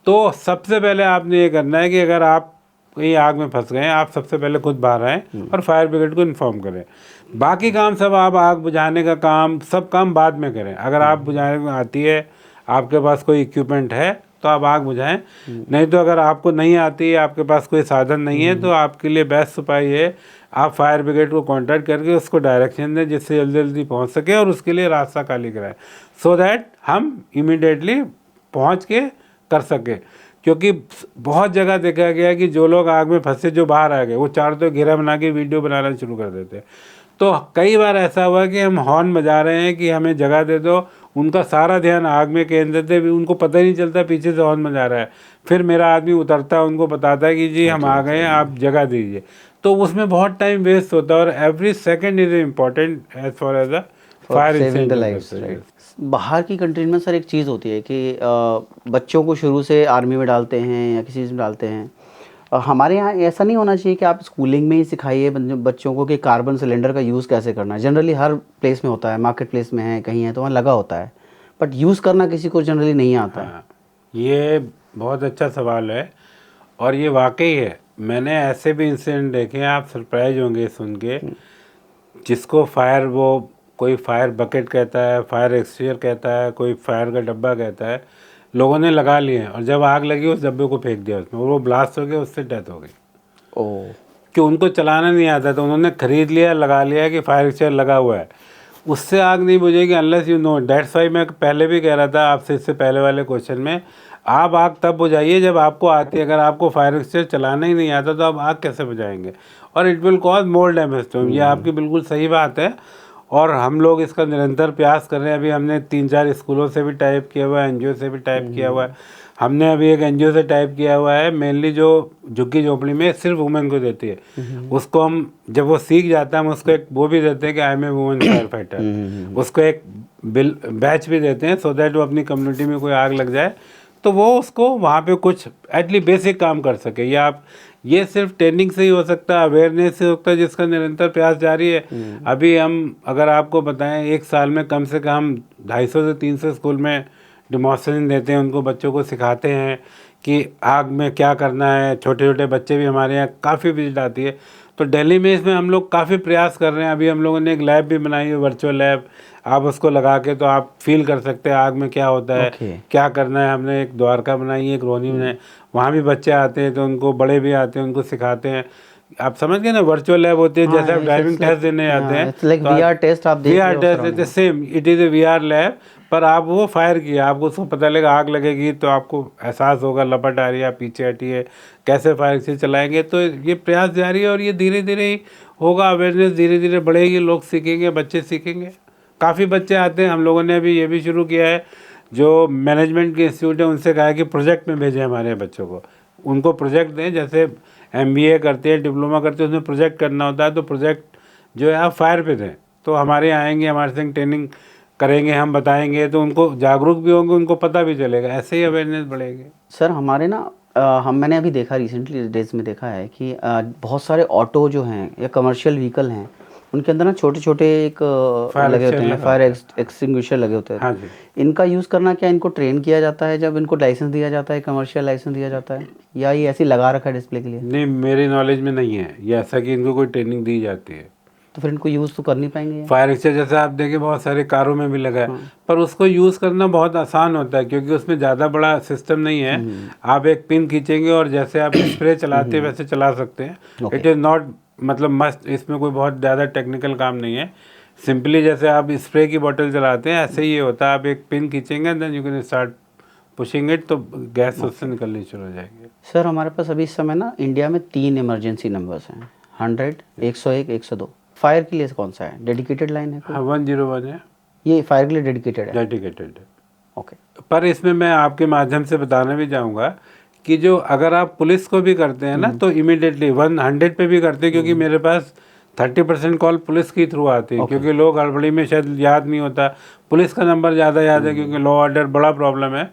B: तो सबसे पहले आपने ये करना है कि अगर आप कहीं आग में फंस गए, आप सबसे पहले खुद बाहर आएँ और फायर ब्रिगेड को इन्फॉर्म करें। बाकी काम सब आप आग बुझाने का काम, सब काम बाद में करें। अगर आप बुझाने में आती है, आपके पास कोई इक्विपमेंट है तो आप आग बुझाएं, नहीं तो अगर आपको नहीं आती है, आपके पास कोई साधन नहीं है, तो आपके लिए बेस्ट उपाय है आप फायर ब्रिगेड को कांटेक्ट करके उसको डायरेक्शन दें जिससे जल्दी जल्दी पहुंच सके और उसके लिए रास्ता खाली कराएं, सो दैट हम इमीडिएटली पहुंच के कर सके। क्योंकि बहुत जगह देखा गया कि जो लोग आग में फंसे, जो बाहर आ गए, वो चारों तो घेरा बना के वीडियो बनाना शुरू कर देते हैं। तो कई बार ऐसा हुआ कि हम हॉर्न बजा रहे हैं कि हमें जगह दे दो, उनका सारा ध्यान आग में केंद्रित है, उनको पता ही नहीं चलता पीछे से हॉर्न बजा रहा है। फिर मेरा आदमी उतरता है, उनको बताता है कि जी हम आ गए हैं, आप जगह दीजिए। तो उसमें बहुत टाइम वेस्ट होता है और every second is important as far as a fire incident.
A: बाहर की कंट्री में सर एक चीज़ होती है कि बच्चों को शुरू से आर्मी में डालते हैं या किसी चीज़ में डालते हैं। हमारे यहाँ ऐसा नहीं होना चाहिए कि आप स्कूलिंग में ही सिखाइए बच्चों को कि कार्बन सिलेंडर का यूज़ कैसे करना है। जनरली हर प्लेस में होता है, मार्केट प्लेस में है, कहीं है तो वहाँ लगा होता है, बट यूज़ करना किसी को जनरली नहीं आता है।
B: ये बहुत अच्छा सवाल है और ये वाकई है। मैंने ऐसे भी इंसिडेंट देखे हैं, आप सरप्राइज होंगे सुन के, जिसको फायर, वो कोई फायर बकेट कहता है, फायर एक्सटिंग्विशर कहता है, कोई फायर का डब्बा कहता है, लोगों ने लगा लिए और जब आग लगी उस डब्बे को फेंक दिया उसमें और वो ब्लास्ट हो गया, उससे डेथ हो गई।
A: ओह,
B: कि उनको चलाना नहीं आता तो उन्होंने खरीद लिया, लगा लिया कि फायर एक्सटिंग्विशर लगा हुआ है, उससे आग नहीं बुझेगी unless you know. That's why मैं पहले भी कह रहा था आपसे, इससे पहले वाले क्वेश्चन में, आप आग तब बुझाइए जब आपको आती है। अगर आपको फायर एक्सटिंग्विशर चलाना ही नहीं आता तो आप आग कैसे बुझाएंगे? और it will cause more damage to. ये आपकी बिल्कुल सही बात है और हम लोग इसका निरंतर प्रयास कर रहे हैं। अभी हमने 3-4 स्कूलों से भी टाइप किया हुआ है, एनजीओ से भी टाइप किया हुआ है। हमने अभी एक एनजीओ से टाइप किया हुआ है, मेनली जो झुग्गी झोपड़ी में सिर्फ वुमेन को देती है, उसको हम जब वो सीख जाता है हम उसको एक वो भी देते हैं कि I am a women fire fighter, उसको एक बैच भी देते हैं सो दैट वो अपनी कम्युनिटी में कोई आग लग जाए तो वो उसको वहाँ पे कुछ एटलीस्ट बेसिक काम कर सके। या आप, ये सिर्फ ट्रेनिंग से ही हो सकता है, अवेयरनेस से हो सकता है, जिसका निरंतर प्रयास जारी है। अभी हम अगर आपको बताएं, एक साल में कम से कम 250 से 300 स्कूल में डेमोन्स्ट्रेशन देते हैं, उनको बच्चों को सिखाते हैं कि आग में क्या करना है। छोटे छोटे बच्चे भी हमारे यहाँ काफ़ी विजिट आती है। तो दिल्ली में इसमें हम लोग काफ़ी प्रयास कर रहे हैं। अभी हम लोगों ने एक लैब भी बनाई है, वर्चुअल लैब, आप उसको लगा के तो आप फील कर सकते हैं आग में क्या होता है, क्या करना है। हमने एक द्वारका बनाई है, एक रोहनी बनाई, वहाँ भी बच्चे आते हैं तो उनको, बड़े भी आते हैं, उनको सिखाते हैं। आप समझ गए ना, वर्चुअल लैब होती है, जैसे आप ड्राइविंग टेस्ट देने जाते हैं,
A: VR टेस्ट आप देख
B: VR टेस्ट देते, same it is A VR lab, पर आप वो फायर किया, आपको उसको पता लगेगा आग लगेगी तो आपको एहसास होगा, लपट आ रही है, आप पीछे हटिए, कैसे फायर से चलाएंगे। तो ये प्रयास जारी है और ये धीरे धीरे ही होगा, अवेयरनेस धीरे धीरे बढ़ेगी, लोग सीखेंगे, बच्चे सीखेंगे। काफ़ी बच्चे आते हैं। हम लोगों ने अभी ये भी शुरू किया है, जो मैनेजमेंट के इंस्टीट्यूट है उनसे कहा है कि प्रोजेक्ट में भेजें हमारे बच्चों को, उनको प्रोजेक्ट दें। जैसे MBA करते हैं, डिप्लोमा करते हैं, उसमें प्रोजेक्ट करना होता है, तो प्रोजेक्ट जो है आप फायर पे दें, तो हमारे यहाँ आएंगे, हमारे संग ट्रेनिंग करेंगे, हम बताएंगे, तो उनको जागरूक भी होंगे, उनको पता भी चलेगा, ऐसे ही अवेयरनेस बढ़ेगी।
A: सर हमारे ना मैंने अभी देखा रिसेंटली डेज में देखा है कि बहुत सारे ऑटो जो हैं या कमर्शियल व्हीकल हैं उनके अंदर ना छोटे छोटे एक लगे होते हैं, फायर एक्सटिंग्विशर लगे होते हैं।
B: हाँ जी।
A: इनका यूज़ करना क्या इनको ट्रेन किया जाता है जब इनको लाइसेंस दिया जाता है, कमर्शियल लाइसेंस दिया जाता है, या ये ऐसे ही लगा रखा है डिस्प्ले के लिए?
B: नहीं, मेरी नॉलेज में नहीं है ये ऐसा कि इनको कोई ट्रेनिंग दी जाती है।
A: तो फिर इनको यूज़ तो कर नहीं पाएंगे।
B: फायर एक्सटिंग्विशर जैसे आप देखें बहुत सारे कारों में भी लगा है, पर उसको यूज़ करना बहुत आसान होता है क्योंकि उसमें ज़्यादा बड़ा सिस्टम नहीं है। आप एक पिन खींचेंगे और जैसे आप स्प्रे चलाते हैं वैसे चला सकते हैं। इट इज़ नॉट मतलब मस्त, इसमें कोई बहुत ज़्यादा टेक्निकल काम नहीं है। सिंपली जैसे आप स्प्रे की बोतल चलाते हैं ऐसे ही ये होता है, आप एक पिन खींचेंगे then you can start pushing it, तो गैस उससे निकलनी शुरू हो जाएगी।
A: सर हमारे पास अभी इस समय ना इंडिया में 3 इमरजेंसी नंबर्स हैं, 100, 101, 102। फायर के लिए कौन सा है? डेडिकेटेड लाइन है कोई?
B: हाँ, 101 है,
A: ये फायर के लिए डेडिकेटेड है?
B: डेडिकेटेड है।
A: ओके।
B: पर इसमें मैं आपके माध्यम से बताना भी चाहूँगा कि जो अगर आप पुलिस को भी करते हैं ना तो इमीडिएटली 100 पे भी करते हैं, क्योंकि मेरे पास 30% कॉल पुलिस के थ्रू आती है, क्योंकि लोग हड़बड़ी में शायद याद नहीं होता। पुलिस का नंबर ज़्यादा याद है क्योंकि लॉ ऑर्डर बड़ा प्रॉब्लम है।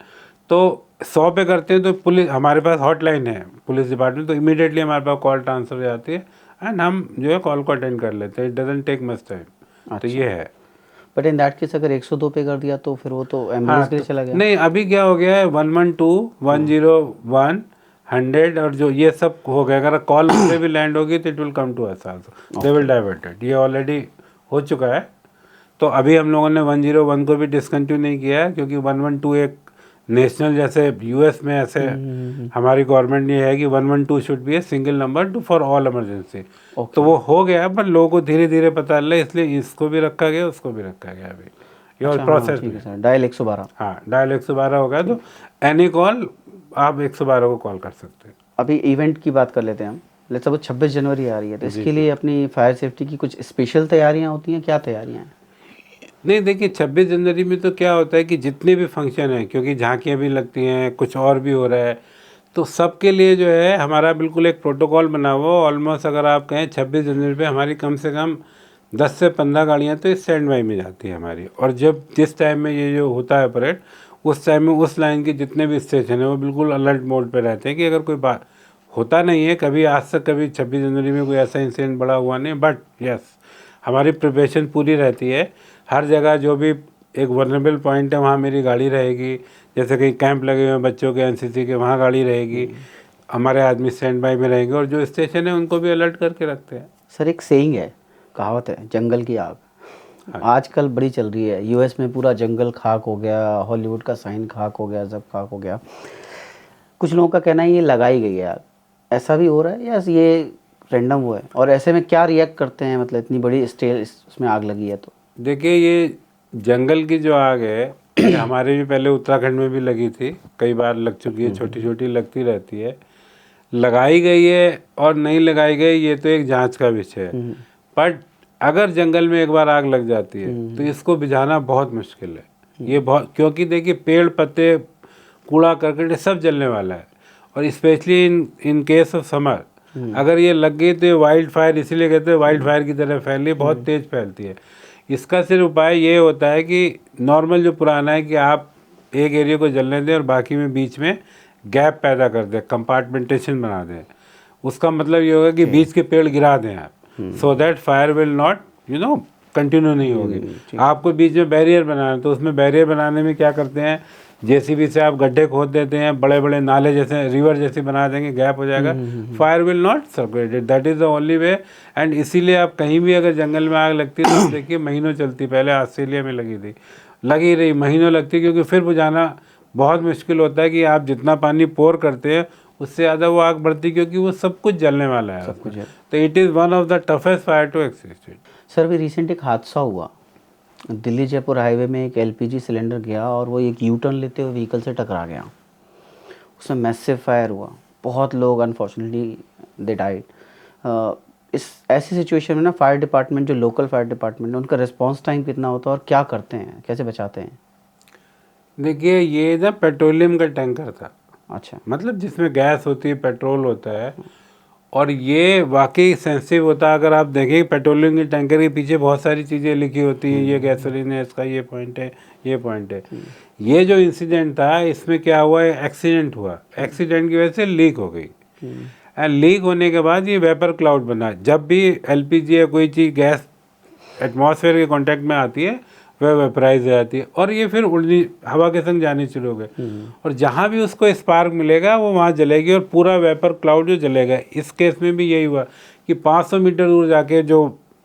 B: तो 100 पे करते हैं तो पुलिस, हमारे पास हॉटलाइन है पुलिस डिपार्टमेंट, तो इमीडिएटली हमारे पास कॉल ट्रांसफर हो जाती है एंड हम जो है कॉल को अटेंड कर लेते हैं। It doesn't take much time. तो ये है।
A: बट इन दैट केस अगर 102 पे कर दिया तो फिर वो तो एम्बुलेंस के लिए चला गया।
B: नहीं, अभी क्या हो गया है 112, 101, 100 और जो ये सब हो गया। अगर कॉल पे भी लैंड होगी तो it will come to us also, they will divert it. ये ऑलरेडी हो चुका है। तो अभी हम लोगों ने 101 को भी डिसकंटिन्यू नहीं किया है क्योंकि 112 एक नेशनल, जैसे यूएस में ऐसे हमारी गवर्नमेंट ने है कि 112 should be a single number two for all emergency. तो वो हो गया, पर लोगों को धीरे धीरे पता चला, इसलिए इसको भी रखा गया, उसको भी रखा गया। अभी ये और प्रोसेस में
A: डायल 112।
B: हाँ, डायल 112 हो गया, तो एनी कॉल आप 112 को कॉल कर सकते हैं।
A: अभी इवेंट की बात कर लेते हैं हम। लेट्स सपोज 26 जनवरी आ रही है, तो इसके लिए अपनी फायर सेफ्टी की कुछ स्पेशल तैयारियां होती हैं, क्या तैयारियां हैं?
B: नहीं, देखिए 26 जनवरी में तो क्या होता है कि जितने भी फंक्शन हैं, क्योंकि झांकियाँ भी लगती हैं, कुछ और भी हो रहा है, तो सबके लिए जो है हमारा बिल्कुल एक प्रोटोकॉल बना हुआ। ऑलमोस्ट अगर आप कहें 26 जनवरी पे हमारी कम से कम 10 से 15 गाड़ियाँ तो स्टैंड बाई में जाती है हमारी। और जब जिस टाइम में ये जो होता है परेड, उस टाइम में उस लाइन के जितने भी स्टेशन हैं वो बिल्कुल अलर्ट मोड पे रहते हैं कि अगर कोई बात होता नहीं है कभी, आज तक कभी 26 जनवरी में कोई ऐसा इंसिडेंट बड़ा हुआ नहीं, बट यस हमारी प्रिपरेशन पूरी रहती है। हर जगह जो भी एक वल्नरेबल पॉइंट है वहाँ मेरी गाड़ी रहेगी। जैसे कहीं कैंप लगे हुए हैं बच्चों के एनसीसी के, वहाँ गाड़ी रहेगी, हमारे आदमी स्टैंड बाई में रहेंगे, और जो स्टेशन है उनको भी अलर्ट करके रखते हैं।
A: सर एक सेइंग है, कहावत है, जंगल की आग आजकल बड़ी चल रही है। यूएस में पूरा जंगल खाक हो गया, हॉलीवुड का साइन खाक हो गया, सब खाक हो गया। कुछ लोगों का कहना है ये लगाई गई है आग, ऐसा भी हो रहा है या ये रैंडम हुआ है? और ऐसे में क्या रिएक्ट करते हैं, मतलब इतनी बड़ी स्टेल उसमें आग लगी है तो?
B: देखिए, ये जंगल की जो आग है ये हमारे भी पहले उत्तराखंड में भी लगी थी, कई बार लग चुकी है, छोटी छोटी लगती रहती है। लगाई गई है और नहीं लगाई गई ये तो एक जांच का विषय है। बट अगर जंगल में एक बार आग लग जाती है तो इसको बुझाना बहुत मुश्किल है। ये बहुत, क्योंकि देखिए पेड़ पत्ते कूड़ा करकट सब जलने वाला है, और specially in case of summer अगर ये लग गई तो ये वाइल्ड फायर, इसीलिए कहते हैं वाइल्ड फायर की तरह फैली, बहुत तेज़ फैलती है। इसका सिर्फ उपाय ये होता है कि नॉर्मल जो पुराना है कि आप एक एरिया को जलने दें और बाकी में बीच में गैप पैदा कर दें, कंपार्टमेंटेशन बना दें। उसका मतलब ये होगा कि बीच के पेड़ गिरा दें आप, so that fire will not continue नहीं होगी। आपको बीच में बैरियर बनाना है, तो उसमें बैरियर बनाने में क्या करते हैं, जेसीबी से आप गड्ढे खोद देते हैं, बड़े बड़े नाले जैसे रिवर जैसे बना देंगे, गैप हो जाएगा, fire will not circulated. That is the only way. And इसीलिए आप कहीं भी अगर जंगल में आग लगती है तो देखिए महीनों चलती। पहले ऑस्ट्रेलिया में लगी थी, लगी रही, महीनों लगती, क्योंकि फिर बुझाना बहुत मुश्किल होता है कि आप जितना पानी पोर करते हैं उससे ज़्यादा वो आग बढ़ती, क्योंकि वो सब कुछ जलने वाला है, सब कुछ है। तो it is one of the toughest fire to extinguish.
A: Sir अभी रिसेंट एक हादसा हुआ, दिल्ली जयपुर हाईवे में एक एलपीजी सिलेंडर गया और वो एक यू टर्न लेते हुए व्हीकल से टकरा गया। उसमें मैसिव फायर हुआ, बहुत लोग अनफॉर्चुनेटली दे डाइड। इस ऐसी सिचुएशन में ना फायर डिपार्टमेंट, जो लोकल फायर डिपार्टमेंट है, उनका रिस्पांस टाइम कितना होता है और क्या करते हैं, कैसे बचाते हैं?
B: देखिए, ये ना पेट्रोलियम का टैंकर था।
A: अच्छा।
B: मतलब जिसमें गैस होती है, पेट्रोल होता है, और ये वाकई सेंसिटिव होता है। अगर आप देखें पेट्रोलियम के टैंकर के पीछे बहुत सारी चीज़ें लिखी होती हैं, ये गैसोलीन है, इसका ये पॉइंट है, ये पॉइंट है। ये जो इंसिडेंट था इसमें क्या हुआ, एक्सीडेंट हुआ, एक्सीडेंट की वजह से लीक हो गई। एंड लीक होने के बाद ये वेपर क्लाउड बना। जब भी एलपीजी या कोई चीज़ गैस एटमॉस्फेयर के कांटेक्ट में आती है वह वेपराइज हो जाती है और ये फिर उड़नी हवा के संग जानी शुरू हो गए और जहाँ भी उसको स्पार्क मिलेगा वो वहाँ जलेगी और पूरा वेपर क्लाउड जो जलेगा। इस केस में भी यही हुआ कि 500 मीटर दूर जाके जो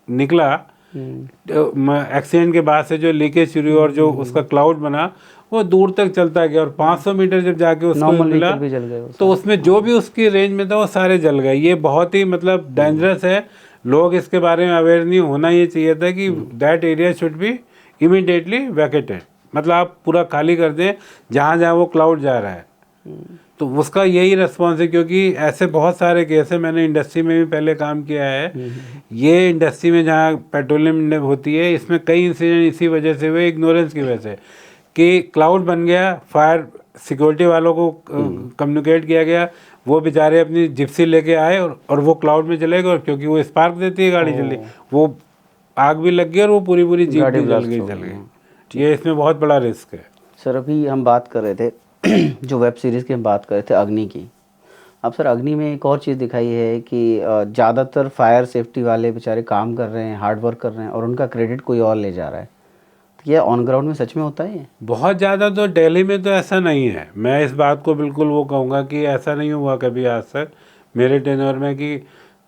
B: निकला एक्सीडेंट के बाद से जो लीकेज शुरू हुई और जो उसका क्लाउड बना वो दूर तक चलता गया और 500 मीटर जब जाके उसको मिला तो उसमें जो भी उसकी रेंज में था वो सारे जल गए। ये बहुत ही मतलब डेंजरस है। लोग इसके बारे में अवेयर नहीं होना ये चाहिए था कि that area should be immediately vacated, मतलब आप पूरा खाली कर दें जहाँ जहाँ वो क्लाउड जा रहा है। तो उसका यही रिस्पॉन्स है क्योंकि ऐसे बहुत सारे केस है। मैंने इंडस्ट्री में भी पहले काम किया है। ये इंडस्ट्री में जहाँ पेट्रोलियम होती है इसमें कई इंसिडेंट इसी वजह से हुए, इग्नोरेंस की वजह से कि क्लाउड बन गया, फायर सिक्योरिटी वालों को कम्युनिकेट किया गया, वो बेचारे अपनी जिप्सी लेके आए और वो क्लाउड में चले गए और क्योंकि वो स्पार्क देती है गाड़ी जल्दी, वो आग भी लग गई और वो पूरी जीप भी जल गई। ये इसमें बहुत बड़ा रिस्क है।
A: सर अभी हम बात कर रहे थे जो वेब सीरीज़ की हम बात कर रहे थे अग्नि की। अब सर अग्नि में एक और चीज़ दिखाई है कि ज़्यादातर फायर सेफ्टी वाले बेचारे काम कर रहे हैं, हार्ड वर्क कर रहे हैं और उनका क्रेडिट कोई और ले जा रहा है। तो ये ऑन ग्राउंड में सच में होता है?
B: बहुत ज़्यादा तो दिल्ली में तो ऐसा नहीं है। मैं इस बात को बिल्कुल वो कहूँगा कि ऐसा नहीं हुआ कभी आज तक मेरे टेन्योर में कि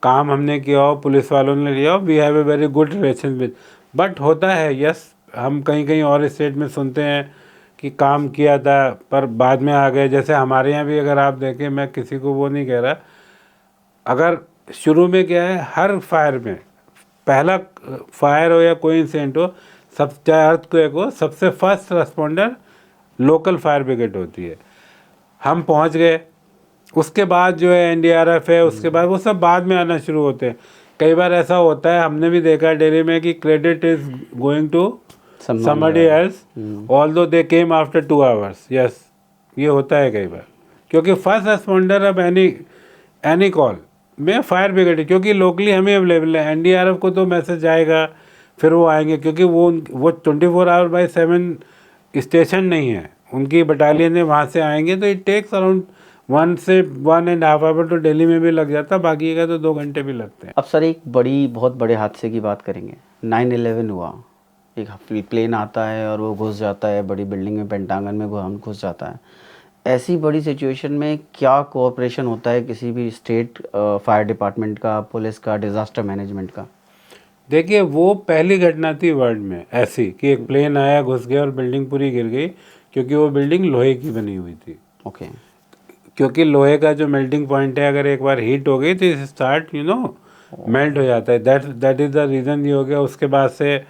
B: काम हमने किया हो, पुलिस वालों ने लिया हो। We have a very good relation with, but होता है यस, हम कहीं कहीं और स्टेट में सुनते हैं कि काम किया था पर बाद में आ गए। जैसे हमारे यहाँ भी अगर आप देखें, मैं किसी को वो नहीं कह रहा, अगर शुरू में क्या है हर फायर में पहला फायर हो या कोई इंसिडेंट हो, सब चाहे अर्थक्वेक हो, सबसे first responder local fire brigade होती है। हम पहुँच गए, उसके बाद जो है एनडीआरएफ है, उसके बाद वो सब बाद में आना शुरू होते हैं। कई बार ऐसा होता है, हमने भी देखा है दिल्ली में कि credit is going to somebody else although they came after 2 hours। yes, ये होता है कई बार क्योंकि फर्स्ट रिस्पॉन्डर अब एनी कॉल में फायर ब्रिगेड, क्योंकि लोकली हमें अवेलेबल है। एनडीआरएफ को तो मैसेज जाएगा फिर वो आएंगे क्योंकि वो 24/7 स्टेशन नहीं है, उनकी बटालियन है, वहाँ से आएंगे। तो इट टेक्स अराउंड 1 से 1.5 आवर तो दिल्ली में भी लग जाता, बाकी का तो 2 घंटे भी लगते हैं।
A: अब सर एक बहुत बड़े हादसे की बात करेंगे। 9/11 हुआ, एक प्लेन आता है और वो घुस जाता है बड़ी बिल्डिंग में, पेंटागन में वो हम घुस जाता है। ऐसी बड़ी सिचुएशन में क्या कोऑपरेशन होता है किसी भी स्टेट फायर डिपार्टमेंट का, पुलिस का, डिज़ास्टर मैनेजमेंट का?
B: देखिए वो पहली घटना थी वर्ल्ड में ऐसी कि एक प्लेन आया, घुस गया और बिल्डिंग पूरी गिर गई, क्योंकि वो बिल्डिंग लोहे की बनी हुई थी।
A: ओके।
B: क्योंकि लोहे का जो मेल्टिंग पॉइंट है, अगर एक बार हीट हो गई तो स्टार्ट मेल्ट हो जाता है। दैट इज़ द रीज़न ये हो गया। उसके बाद से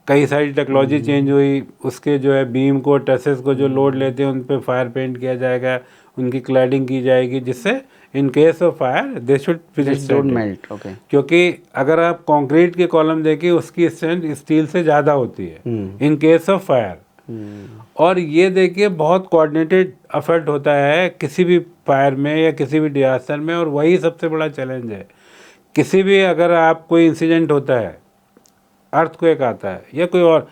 B: कई सारी टेक्नोलॉजी चेंज हुई, उसके जो है बीम को, ट्रसेस को जो लोड लेते हैं उन पे फायर पेंट किया जाएगा, उनकी क्लैडिंग की जाएगी, जिससे in case of fire they should
A: melt. Okay.
B: क्योंकि अगर आप कंक्रीट के कॉलम देखिए उसकी स्ट्रेंथ स्टील से ज़्यादा होती है इन केस ऑफ फायर। और ये देखिए बहुत कोऑर्डिनेटेड एफर्ट होता है किसी भी फायर में या किसी भी डिजास्टर में, और वही सबसे बड़ा चैलेंज है। किसी भी अगर आप कोई इंसिडेंट होता है, अर्थक्वेक आता है या कोई और,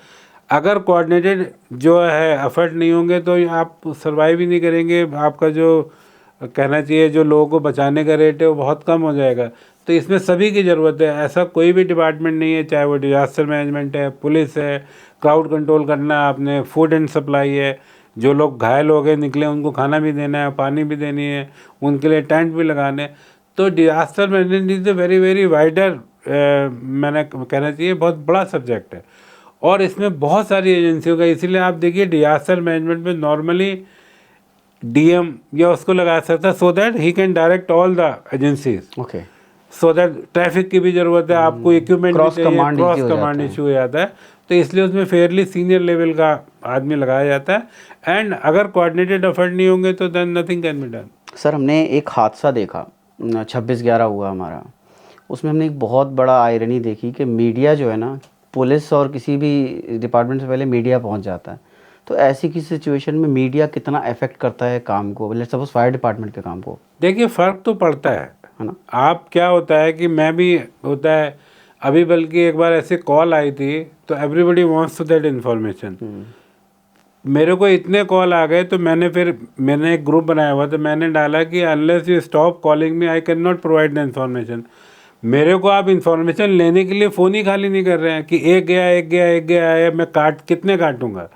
B: अगर कोऑर्डिनेटेड जो है एफर्ट नहीं होंगे तो आप सर्वाइव ही नहीं करेंगे। आपका जो कहना चाहिए जो लोगों को बचाने का रेट है वो बहुत कम हो जाएगा। तो इसमें सभी की ज़रूरत है। ऐसा कोई भी डिपार्टमेंट नहीं है, चाहे वो डिजास्टर मैनेजमेंट है, पुलिस है, क्राउड कंट्रोल करना, आपने फूड एंड सप्लाई है, जो लोग घायल हो गए निकले उनको खाना भी देना है, पानी भी देनी है, उनके लिए टेंट भी लगाने। तो disaster management is very very wider, मैंने कहना चाहिए बहुत बड़ा सब्जेक्ट है और इसमें बहुत सारी एजेंसियों का। इसीलिए आप देखिए डिजास्टर मैनेजमेंट में नॉर्मली डीएम या उसको लगा सकता है, so that he can direct all the agencies.
A: Okay.
B: So that traffic की भी ज़रूरत है, आपको इक्विपमेंट
A: क्रॉस
B: कमांड इशू हो जाता है, तो इसलिए उसमें फेयरली सीनियर लेवल का आदमी लगाया जाता है। एंड अगर कोऑर्डिनेटेड एफर्ट नहीं होंगे तो then nothing can be done.
A: Sir हमने एक हादसा देखा, 26/11 हुआ हमारा, उसमें हमने एक बहुत बड़ा आयरनी देखी कि मीडिया जो है ना, पुलिस और किसी भी डिपार्टमेंट से पहले मीडिया पहुंच जाता है। तो ऐसी किसी सिचुएशन में मीडिया कितना अफेक्ट करता है काम को, लेट्स सपोज फायर डिपार्टमेंट के काम को?
B: देखिए फ़र्क तो पड़ता है।
A: है ना।
B: आप क्या होता है कि मैं भी होता है, अभी बल्कि एक बार ऐसे कॉल आई थी तो everybody wants to that information. मेरे को इतने कॉल आ गए तो मैंने एक ग्रुप बनाया हुआ, तो मैंने डाला कि unless you stop calling me I can not provide the information. मेरे को आप इन्फॉर्मेशन लेने के लिए फ़ोन ही खाली नहीं कर रहे हैं कि एक गया है, मैं कितने काटूंगा।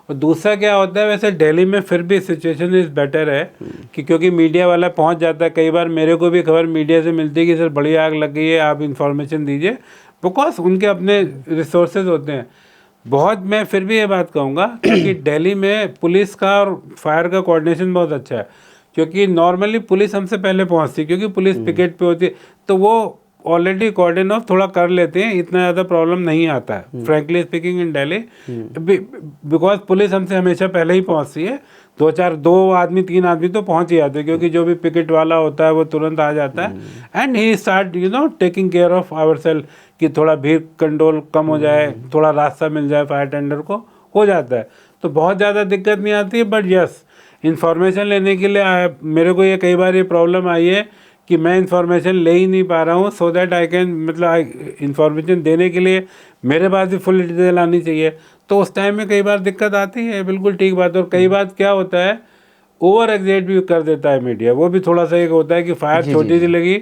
B: और दूसरा क्या होता है, वैसे दिल्ली में फिर भी सिचुएशन इज़ बेटर है कि क्योंकि मीडिया वाला पहुंच जाता है। कई बार मेरे को भी खबर मीडिया से मिलती है कि सर बड़ी आग लग गई है, आप इन्फॉर्मेशन दीजिए, बिकॉज उनके अपने रिसोर्सेज होते हैं बहुत। मैं फिर भी ये बात कहूँगा कि दिल्ली में पुलिस का और फायर का कोऑर्डिनेशन बहुत अच्छा है, क्योंकि नॉर्मली पुलिस हमसे पहले पहुँचती है, क्योंकि पुलिस पिकेट पे होती है, तो वो ऑलरेडी कॉर्डन ऑफ थोड़ा कर लेते हैं, इतना ज़्यादा प्रॉब्लम नहीं आता है frankly speaking in Delhi, because police हमसे हमेशा पहले ही पहुँचती है। दो आदमी 3 आदमी तो पहुँच ही जाते हैं, क्योंकि जो भी पिकेट वाला होता है वो तुरंत आ जाता है and he start taking care of our self कि थोड़ा भीड़ कंट्रोल कम हो जाए, थोड़ा रास्ता मिल जाए फायर टेंडर को, हो जाता है। तो बहुत ज़्यादा दिक्कत नहीं आती है। बट यस, इंफॉर्मेशन लेने के लिए मेरे को ये कई बार ये प्रॉब्लम आई है कि मैं इंफॉर्मेशन ले ही नहीं पा रहा हूँ, सो दैट आई कैन मतलब इंफॉर्मेशन देने के लिए मेरे पास भी फुल डिटेल आनी चाहिए। तो उस टाइम में कई बार दिक्कत आती है, बिल्कुल ठीक बात। और कई बार क्या होता है, ओवर एग्जेट भी कर देता है मीडिया। वो भी थोड़ा सा एक होता है कि फायर छोटी सी लगी,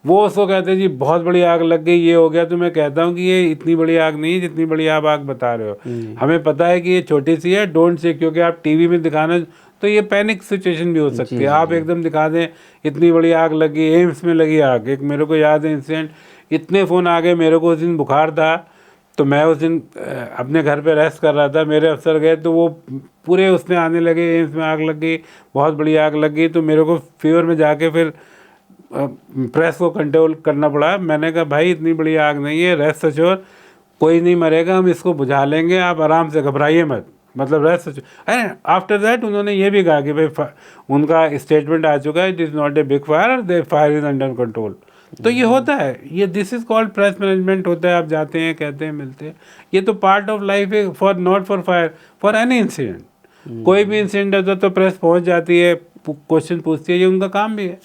B: वो उसको कहते हैं जी बहुत बड़ी आग लग गई, ये हो गया। तो मैं कहता हूँ कि ये इतनी बड़ी आग नहीं है जितनी बड़ी आप आग बता रहे हो। हमें पता है कि ये छोटी सी है, डोंट से, क्योंकि आप टीवी में दिखाना तो ये पैनिक सिचुएशन भी हो सकती है। आप एकदम दिखा दें इतनी बड़ी आग लगी, एम्स में लगी आग। एक मेरे को याद है इंसिडेंट, इतने फ़ोन आ गए मेरे को। उस दिन बुखार था, तो मैं उस दिन अपने घर पे रेस्ट कर रहा था, मेरे अफसर गए तो वो पूरे उसमें आने लगे, एम्स में आग लग गई, बहुत बड़ी आग लग गई। तो मेरे को फीवर में जाके फिर प्रेस को कंट्रोल करना पड़ा। मैंने कहा भाई इतनी बड़ी आग नहीं है, रेस्ट अश्योर, कोई नहीं मरेगा, हम इसको बुझा लेंगे, आप आराम से, घबराइए मत, मतलब rest assure. And after that उन्होंने ये भी कहा कि भाई उनका स्टेटमेंट आ चुका है, it is not a big fire, the fire is under control. तो ये होता है, ये this is called press management होता है। आप जाते हैं, कहते हैं, मिलते हैं, ये तो पार्ट ऑफ लाइफ है, for not for fire, for any incident. कोई भी इंसिडेंट होता है तो प्रेस पहुंच जाती है, क्वेश्चन पूछती है, ये उनका काम भी है।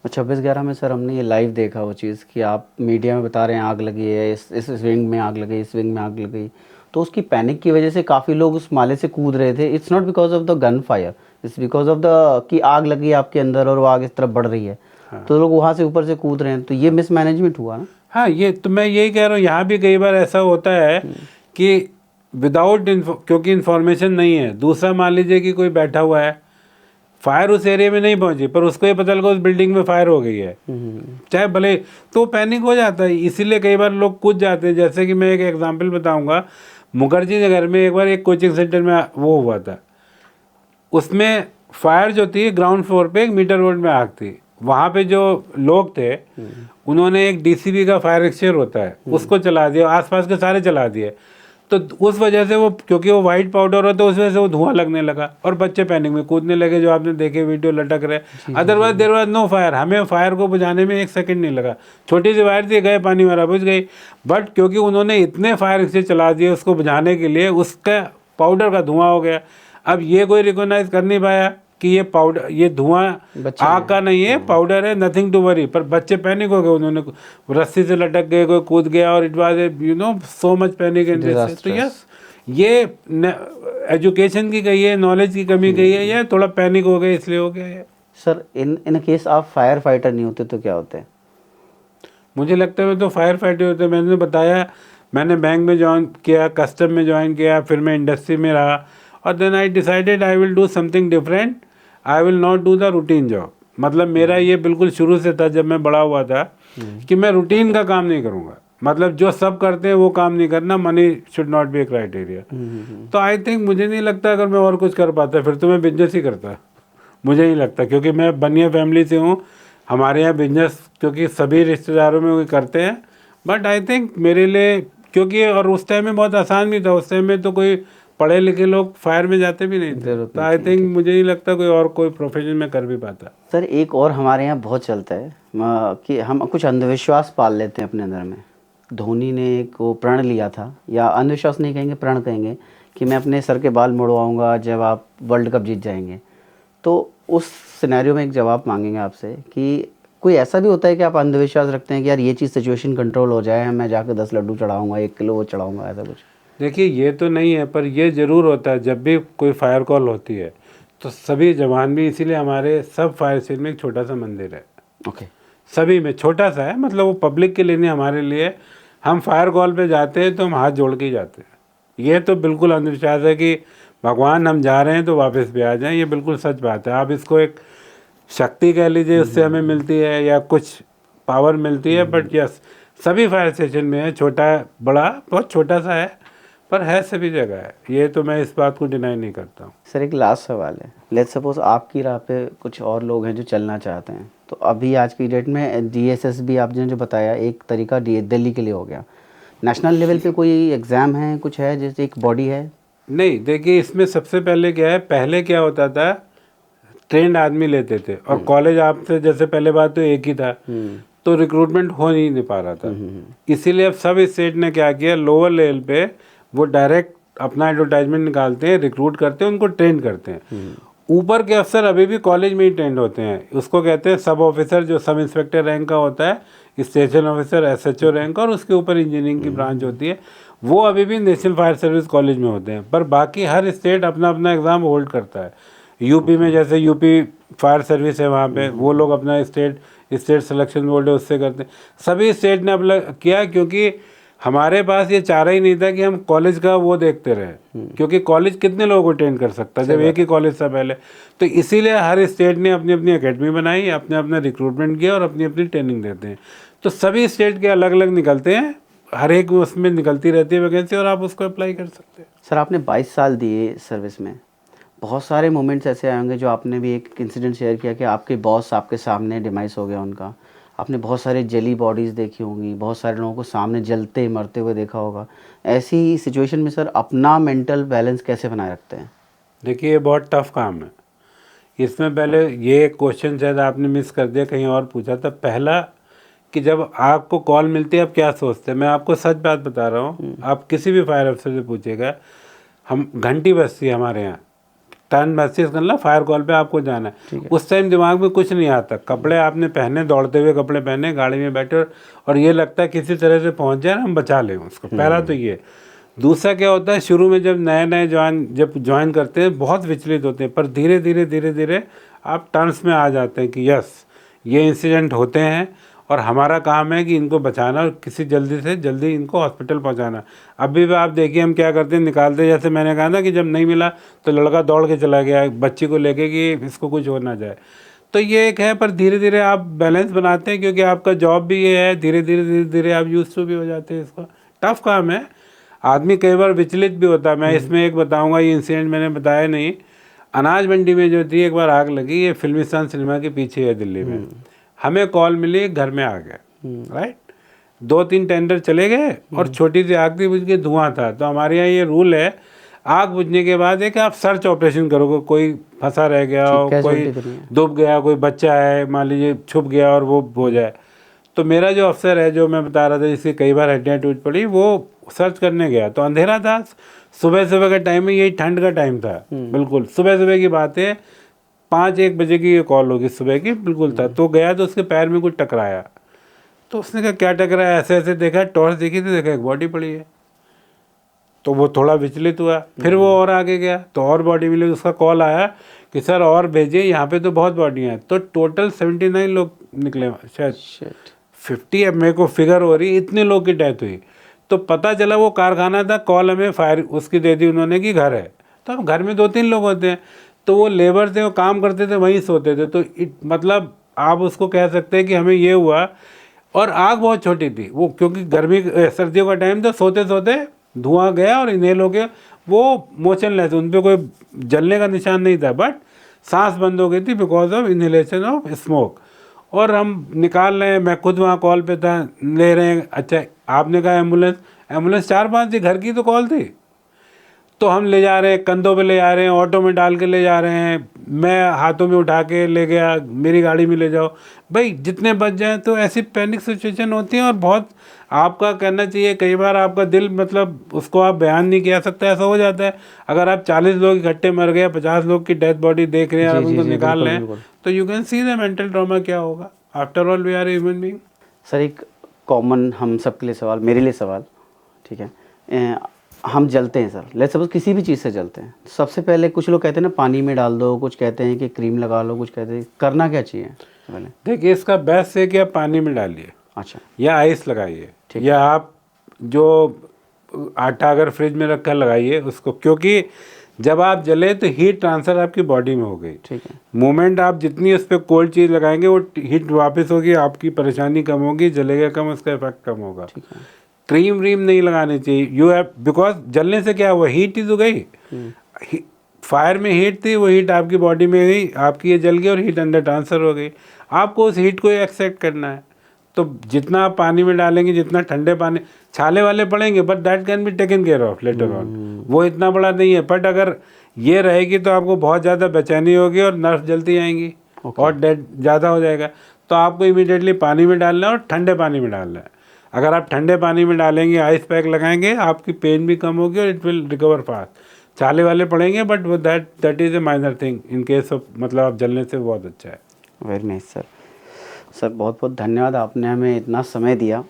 A: 26/11 में सर हमने ये लाइव देखा वो चीज़ कि आप मीडिया में बता रहे हैं आग लगी है, इस विंग में आग लगी, इस विंग में आग लगी। तो उसकी पैनिक की वजह से काफ़ी लोग उस माले से कूद रहे थे। It's not because of the gun fire, it's because of the कि आग लगी है आपके अंदर और वो आग इस तरफ बढ़ रही है। हाँ। तो लोग वहाँ से ऊपर से कूद रहे हैं, तो ये मिसमैनेजमेंट हुआ ना।
B: हाँ, ये तो मैं यही कह रहा हूँ, यहाँ भी कई बार ऐसा होता है कि विदाउट क्योंकि इन्फॉर्मेशन नहीं है। दूसरा मान लीजिए कि कोई बैठा हुआ है, फायर उस एरिया में नहीं पहुंची, पर उसको ये पता लगा उस बिल्डिंग में फायर हो गई है, चाहे भले, तो पैनिक हो जाता है। इसीलिए कई बार लोग कूद जाते हैं। जैसे कि मैं एक एग्जांपल बताऊंगा, मुखर्जी नगर में एक बार एक कोचिंग सेंटर में वो हुआ था, उसमें फायर जो थी ग्राउंड फ्लोर पे एक मीटर रोड में आग थी। वहाँ पे जो लोग थे उन्होंने एक डीसीबी का फायर एक्सटिंग्विशर होता है उसको चला दिया, आसपास के सारे चला दिए। तो उस वजह से वो, क्योंकि वो वाइट पाउडर होता है, उस वजह से वो धुआं लगने लगा और बच्चे पैनिक में कूदने लगे, जो आपने देखे वीडियो लटक रहे। Otherwise there was no fire. हमें फायर को बुझाने में 1 सेकंड नहीं लगा, छोटी सी वायर थी, गए पानी मारा, बुझ गई। बट क्योंकि उन्होंने इतने फायर एक्सटिंग्विशर चला दिए उसको बुझाने के लिए, उसका पाउडर का धुआं हो गया। अब ये कोई रिकॉग्नाइज कर नहीं पाया कि ये पाउडर, ये धुआं आग का नहीं है, पाउडर है, नथिंग टू वरी। पर बच्चे पैनिक हो गए, उन्होंने रस्सी से लटक गए, कोई कूद गया, और it was so much panic in this. तो यस, ये एजुकेशन की कही है, नॉलेज की कमी कही है, या थोड़ा पैनिक हो गए इसलिए हो गया है।
A: सर इन केस आप फायर फाइटर नहीं होते तो क्या होते हैं?
B: मुझे लगता है तो फायर फाइटर होते। मैंने बताया, मैंने बैंक में ज्वाइन किया, कस्टम में ज्वाइन किया, फिर मैं इंडस्ट्री में रहा, और then I decided I will do something different, I will not do the routine job. मतलब मेरा ये बिल्कुल शुरू से था, जब मैं बड़ा हुआ था, कि मैं रूटीन का काम नहीं करूँगा। मतलब जो सब करते हैं वो काम नहीं करना, money should not be A criteria. तो आई थिंक, मुझे नहीं लगता अगर मैं और कुछ कर पाता फिर तो मैं बिजनेस ही करता, मुझे नहीं लगता, क्योंकि मैं बनिया फैमिली से हूँ। हमारे यहाँ बिजनेस क्योंकि सभी रिश्तेदारों में कोई करते हैं, बट आई थिंक मेरे लिए, क्योंकि और उस टाइम में बहुत आसान भी था, उस टाइम में तो कोई पढ़े लिखे लोग फायर में जाते भी नहीं थे। तो आई थिंक मुझे नहीं लगता कोई प्रोफेशन में कर भी पाता।
A: सर एक और हमारे यहाँ बहुत चलता है कि हम कुछ अंधविश्वास पाल लेते हैं अपने अंदर में। धोनी ने एक वो प्रण लिया था, या अंधविश्वास नहीं कहेंगे, प्रण कहेंगे, कि मैं अपने सर के बाल मुड़वाऊंगा जब आप वर्ल्ड कप जीत जाएंगे। तो उस सिनेरियो में एक जवाब मांगेंगे आपसे कि कोई ऐसा भी होता है कि आप अंधविश्वास रखते हैं कि यार ये चीज़ सिचुएशन कंट्रोल हो जाए, मैं जाकर 10 लड्डू चढ़ाऊंगा, 1 किलो वो चढ़ाऊंगा, ऐसा कुछ?
B: देखिए ये तो नहीं है, पर ये ज़रूर होता है जब भी कोई फायर कॉल होती है तो सभी जवान भी, इसीलिए हमारे सब फायर स्टेशन में एक छोटा सा मंदिर है।
A: ओके।
B: सभी में छोटा सा है, मतलब वो पब्लिक के लिए नहीं, हमारे लिए। हम फायर कॉल पे जाते हैं तो हम हाथ जोड़ के ही जाते हैं। ये तो बिल्कुल अंधविश्वास है कि भगवान हम जा रहे हैं तो वापस भी आ जाएं, ये बिल्कुल सच बात है। आप इसको एक शक्ति कह लीजिए, उससे हमें मिलती है, या कुछ पावर मिलती है, बट यस सभी फायर स्टेशन में है, छोटा बड़ा, बहुत छोटा सा है, पर है सभी जगह है। ये तो मैं इस बात को डिनाई नहीं करता हूँ।
A: सर एक लास्ट सवाल है, लेट्स सपोज आपकी राह पे कुछ और लोग हैं जो चलना चाहते हैं, तो अभी आज की डेट में DSSB आपने जो बताया एक तरीका दिल्ली के लिए हो गया, नेशनल लेवल पे कोई एग्ज़ाम है, कुछ है, जैसे एक बॉडी है?
B: नहीं, देखिए इसमें सबसे पहले क्या है, पहले क्या होता था, ट्रेंड आदमी लेते थे, और कॉलेज आपसे जैसे पहले बात तो एक ही था, तो रिक्रूटमेंट हो नहीं पा रहा था। इसीलिए अब सब स्टेट ने क्या किया, लोअर लेवल पे वो डायरेक्ट अपना एडवर्टाइजमेंट निकालते हैं, रिक्रूट करते हैं, उनको ट्रेन करते हैं। ऊपर के अफसर अभी भी कॉलेज में ही ट्रेंड होते हैं, उसको कहते हैं सब ऑफिसर, जो सब इंस्पेक्टर रैंक का होता है, स्टेशन ऑफिसर, SHO रैंक का, और उसके ऊपर इंजीनियरिंग की ब्रांच होती है, वो अभी भी नेशनल फायर सर्विस कॉलेज में होते हैं। पर बाकी हर स्टेट अपना अपना एग्ज़ाम होल्ड करता है। यूपी में जैसे यूपी फायर सर्विस है, वहाँ पे वो लोग अपना स्टेट सिलेक्शन बोर्ड है, उससे करते हैं। सभी स्टेट ने अपना किया, क्योंकि हमारे पास ये चारा ही नहीं था कि हम कॉलेज का वो देखते रहे, क्योंकि कॉलेज कितने लोगों को ट्रेन कर सकता है जब एक ही कॉलेज था पहले। तो इसीलिए हर स्टेट ने अपनी अपनी एकेडमी बनाई, अपने अपना रिक्रूटमेंट किया और अपनी अपनी ट्रेनिंग देते हैं। तो सभी स्टेट के अलग अलग निकलते हैं, हर एक उसमें निकलती रहती है वैकेंसी, और आप उसको अप्लाई कर सकते हैं।
A: सर आपने 22 साल दिए सर्विस में, बहुत सारे मोमेंट्स ऐसे आए होंगे, जो आपने भी एक इंसिडेंट शेयर किया कि आपके बॉस आपके सामने डिमाइस हो गया उनका, आपने बहुत सारे जली बॉडीज़ देखी होंगी, बहुत सारे लोगों को सामने जलते मरते हुए देखा होगा। ऐसी सिचुएशन में सर अपना मेंटल बैलेंस कैसे बनाए रखते हैं?
B: देखिए ये बहुत टफ काम है। इसमें पहले ये क्वेश्चन शायद आपने मिस कर दिया, कहीं और पूछा था। पहला कि जब आपको कॉल मिलती है आप क्या सोचते हैं? मैं आपको सच बात बता रहा हूँ, आप किसी भी फायर अफसर से पूछिएगा, हम घंटी बजती है हमारे यहाँ, टर्न मैसेज करना, फायर कॉल पे आपको जाना है, उस टाइम दिमाग में कुछ नहीं आता। कपड़े आपने पहने, दौड़ते हुए कपड़े पहने, गाड़ी में बैठे, और ये लगता है किसी तरह से पहुंच जाए, हम बचा लें उसको। पहला तो ये। दूसरा क्या होता है, शुरू में जब नए ज्वाइन करते हैं बहुत विचलित होते हैं, पर धीरे धीरे आप टर्न्स में आ जाते हैं कि यस ये इंसिडेंट होते हैं, और हमारा काम है कि इनको बचाना और किसी जल्दी से जल्दी इनको हॉस्पिटल पहुंचाना। अभी भी आप देखिए हम क्या करते हैं, निकालते, जैसे मैंने कहा ना कि जब नहीं मिला तो लड़का दौड़ के चला गया बच्ची को लेके कि इसको कुछ हो ना जाए। तो ये एक है, पर धीरे धीरे आप बैलेंस बनाते हैं, क्योंकि आपका जॉब भी ये है, धीरे धीरे आप यूज टू भी हो जाते हैं इसको। टफ काम है, आदमी कई बार विचलित भी होता है। मैं इसमें एक बताऊँगा, ये इंसिडेंट मैंने बताया नहीं, अनाज मंडी में जो थी एक बार आग लगी, ये फिल्मिस्तान सिनेमा के पीछे है दिल्ली में। हमें कॉल मिली, घर में आ गए, राइट, 2-3 टेंडर चले गए, और छोटी सी आग थी, बुझ के धुआं था। तो हमारे यहाँ ये रूल है, आग बुझने के बाद है कि आप सर्च ऑपरेशन करोगे, कोई फंसा रह गया हो, कोई डूब गया, कोई बच्चा है मान लीजिए छुप गया और वो हो जाए। तो मेरा जो अफसर है, जो मैं बता रहा था, जिसकी कई बार हड्डियाँ टूट पड़ी, वो सर्च करने गया। तो अंधेरा था, सुबह का टाइम है, यही ठंड का टाइम था, बिल्कुल सुबह की बात है, 5-1 बजे की ये कॉल होगी, सुबह की बिल्कुल था। तो गया तो उसके पैर में कुछ टकराया, तो उसने कहा क्या टकराया, ऐसे देखा, टॉर्च देखी तो देखा एक बॉडी पड़ी है। तो वो थोड़ा विचलित हुआ, फिर वो और आगे गया तो और बॉडी मिली। उसका कॉल आया कि सर और भेजिए, यहाँ पे तो बहुत बॉडियाँ हैं। तो टोटल 79 लोग निकले, शायद 50, अब मेरे को फिगर हो रही, इतने लोग की डेथ हुई। तो पता चला वो कारखाना था, कॉल हमें फायर उसकी दे दी उन्होंने कि घर है। तो अब घर में 2-3 लोग होते हैं, तो वो लेबर थे, वो काम करते थे, वहीं सोते थे। तो मतलब आप उसको कह सकते हैं कि हमें ये हुआ। और आग बहुत छोटी थी वो, क्योंकि गर्मी सर्दियों का टाइम था, सोते सोते धुआं गया और इनहेल हो गया। वो मोशनलेस, उन पर कोई जलने का निशान नहीं था, बट सांस बंद हो गई थी because of inhalation of smoke. और हम निकाल रहे हैं, मैं खुद वहाँ कॉल पे था, ले रहे हैं। अच्छा आपने कहा एम्बुलेंस 4-5 थी, घर की तो कॉल थी। तो हम ले जा रहे हैं, कंधों पे ले जा रहे हैं, ऑटो में डाल के ले जा रहे हैं, मैं हाथों में उठा के ले गया, मेरी गाड़ी में ले जाओ भाई, जितने बच जाएं। तो ऐसी पैनिक सिचुएशन होती है, और बहुत आपका कहना चाहिए, कई बार आपका दिल, मतलब उसको आप बयान नहीं किया सकता, ऐसा हो जाता है। अगर आप 40 लोग इकट्ठे मर गए, 50 लोग की डेथ बॉडी देख रहे हैं और उनको निकाल रहे हैं, तो you can see the mental trauma क्या होगा। After all we are human being.
A: Sir एक कॉमन हम सबके लिए सवाल, मेरे लिए सवाल, ठीक है, हम जलते हैं सर, लेट्स सपोज किसी भी चीज़ से जलते हैं, सबसे पहले कुछ लोग कहते हैं ना पानी में डाल दो, कुछ कहते हैं कि क्रीम लगा लो, कुछ कहते हैं, करना क्या चाहिए पहले?
B: देखिए इसका बेस्ट है कि आप पानी में डालिए,
A: अच्छा,
B: या आइस लगाइए,
A: ठीक
B: या आप जो आटा अगर फ्रिज में रखा लगाइए उसको, क्योंकि जब आप जले तो हीट ट्रांसफर आपकी बॉडी में हो गई।
A: ठीक है,
B: मोमेंट आप जितनी उस पर कोल्ड चीज़ लगाएंगे वो हीट वापस होगी, आपकी परेशानी कम होगी, जलेगा कम, उसका इफेक्ट कम होगा।
A: ठीक है,
B: क्रीम व्रीम नहीं लगानी चाहिए, यू हैव, बिकॉज जलने से क्या हुआ, हीट ही तो गई, फायर में हीट थी, वो हीट आपकी बॉडी में गई, आपकी ये जल गई और हीट अंदर ट्रांसफ़र हो गई। आपको उस हीट को एक्सेप्ट करना है, तो जितना आप पानी में डालेंगे, जितना ठंडे पानी, छाले वाले पड़ेंगे but that can be taken care of later on, वो इतना बड़ा नहीं है। बट अगर ये रहेगी तो आपको बहुत ज़्यादा बेचैनी होगी और नर्व जलती आएंगी और डेड ज़्यादा हो जाएगा। तो आपको इमीडिएटली पानी में डालना है और ठंडे पानी में डालना है। अगर आप ठंडे पानी में डालेंगे, आइस पैक लगाएंगे, आपकी पेन भी कम होगी और इट विल रिकवर फास्ट। छाले वाले पड़ेंगे बट वो that is a minor thing in case of, मतलब आप जलने से बहुत अच्छा है।
A: Very nice sir. सर बहुत बहुत धन्यवाद, आपने हमें इतना समय दिया।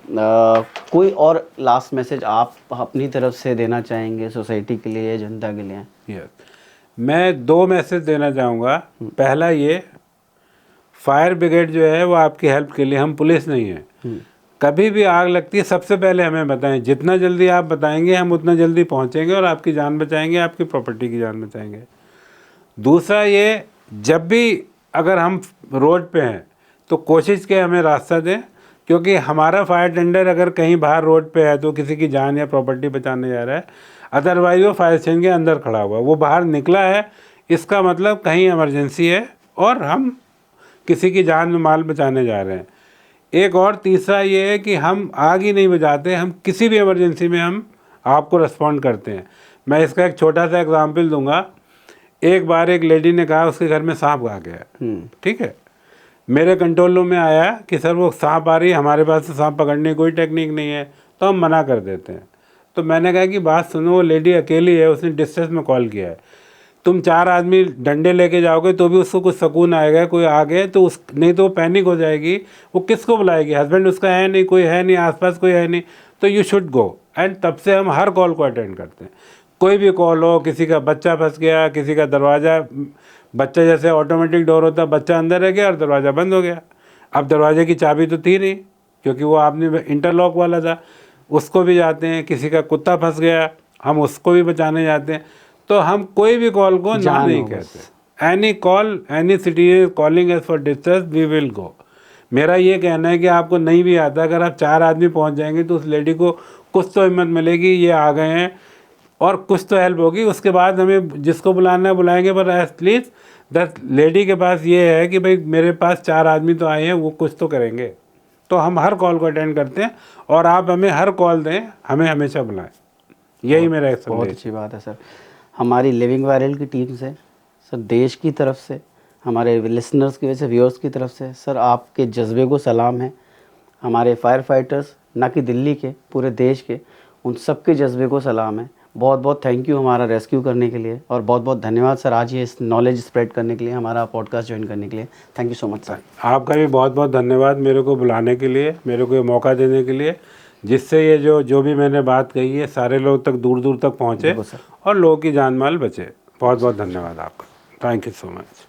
A: कोई और लास्ट मैसेज आप अपनी तरफ से देना चाहेंगे सोसाइटी के लिए, जनता के लिए?
B: यस, मैं 2 मैसेज देना चाहूँगा। पहला ये, फायर ब्रिगेड जो है वो आपकी हेल्प के लिए, हम पुलिस नहीं है। कभी भी आग लगती है सबसे पहले हमें बताएं, जितना जल्दी आप बताएंगे हम उतना जल्दी पहुंचेंगे और आपकी जान बचाएंगे, आपकी प्रॉपर्टी की जान बचाएंगे। दूसरा ये, जब भी अगर हम रोड पे हैं तो कोशिश के हमें रास्ता दें, क्योंकि हमारा फायर टेंडर अगर कहीं बाहर रोड पे है तो किसी की जान या प्रॉपर्टी बचाने जा रहा है, अदरवाइज वो फायर स्टेशन के अंदर खड़ा हुआ, वो बाहर निकला है, इसका मतलब कहीं इमरजेंसी है और हम किसी की जान माल बचाने जा रहे हैं। एक और तीसरा ये है कि हम आग ही नहीं बुझाते, हम किसी भी इमरजेंसी में हम आपको रिस्पॉन्ड करते हैं। मैं इसका एक छोटा सा एग्जांपल दूंगा। एक बार एक लेडी ने कहा उसके घर में सांप आ गया, ठीक है, मेरे कंट्रोल रूम में आया कि सर वो सांप आ रही है, हमारे पास तो सांप पकड़ने की कोई टेक्निक नहीं है, तो हम मना कर देते हैं। तो मैंने कहा कि बात सुनो, वो लेडी अकेली है, उसने डिस्ट्रेस में कॉल किया है, तुम 4 आदमी डंडे लेके जाओगे तो भी उसको कुछ सुकून आएगा, कोई आ गए तो उस, नहीं तो वो पैनिक हो जाएगी, वो किसको बुलाएगी, हस्बैंड उसका है नहीं, कोई है नहीं आसपास, कोई है नहीं, तो यू शुड गो। एंड तब से हम हर कॉल को अटेंड करते हैं, कोई भी कॉल हो, किसी का बच्चा फंस गया, किसी का दरवाज़ा, बच्चा जैसे ऑटोमेटिक डोर होता है, बच्चा अंदर रह गया और दरवाज़ा बंद हो गया, अब दरवाजे की चाबी तो थी नहीं क्योंकि वो आपने इंटरलॉक वाला था, उसको भी जाते हैं, किसी का कुत्ता फंस गया हम उसको भी बचाने जाते हैं। तो हम कोई भी कॉल को ना नहीं कहते। Any call, any city calling as far distress, we will go. मेरा ये कहना है कि आपको नहीं भी आता, अगर आप 4 आदमी पहुंच जाएंगे तो उस लेडी को कुछ तो हिम्मत मिलेगी, ये आ गए हैं और कुछ तो हेल्प होगी। उसके बाद हमें जिसको बुलाना है बुलाएंगे, पर एटलीस्ट द लेडी के पास ये है कि भाई मेरे पास 4 आदमी तो आए हैं, वो कुछ तो करेंगे। तो हम हर कॉल को अटेंड करते हैं और आप हमें हर कॉल दें, हमें हमेशा बुलाएं, यही मेरा एक संदेश।
A: बहुत अच्छी बात है सर। हमारी लिविंग वायरल की टीम से सर, देश की तरफ से, हमारे लिसनर्स की वजह से, व्यूअर्स की तरफ से सर, आपके जज्बे को सलाम है। हमारे फायर फाइटर्स, ना कि दिल्ली के, पूरे देश के, उन सब के जज्बे को सलाम है। बहुत बहुत थैंक यू हमारा रेस्क्यू करने के लिए, और बहुत बहुत धन्यवाद सर आज ये इस नॉलेज स्प्रेड करने के लिए, हमारा पॉडकास्ट ज्वाइन करने के लिए। Thank you so much sir.
B: आपका भी बहुत बहुत धन्यवाद मेरे को बुलाने के लिए, मेरे को ये मौका देने के लिए, जिससे ये जो भी मैंने बात कही है सारे लोग तक, दूर दूर तक पहुँचे और लोगों की जान माल बचे। बहुत बहुत धन्यवाद आपका। Thank you so much.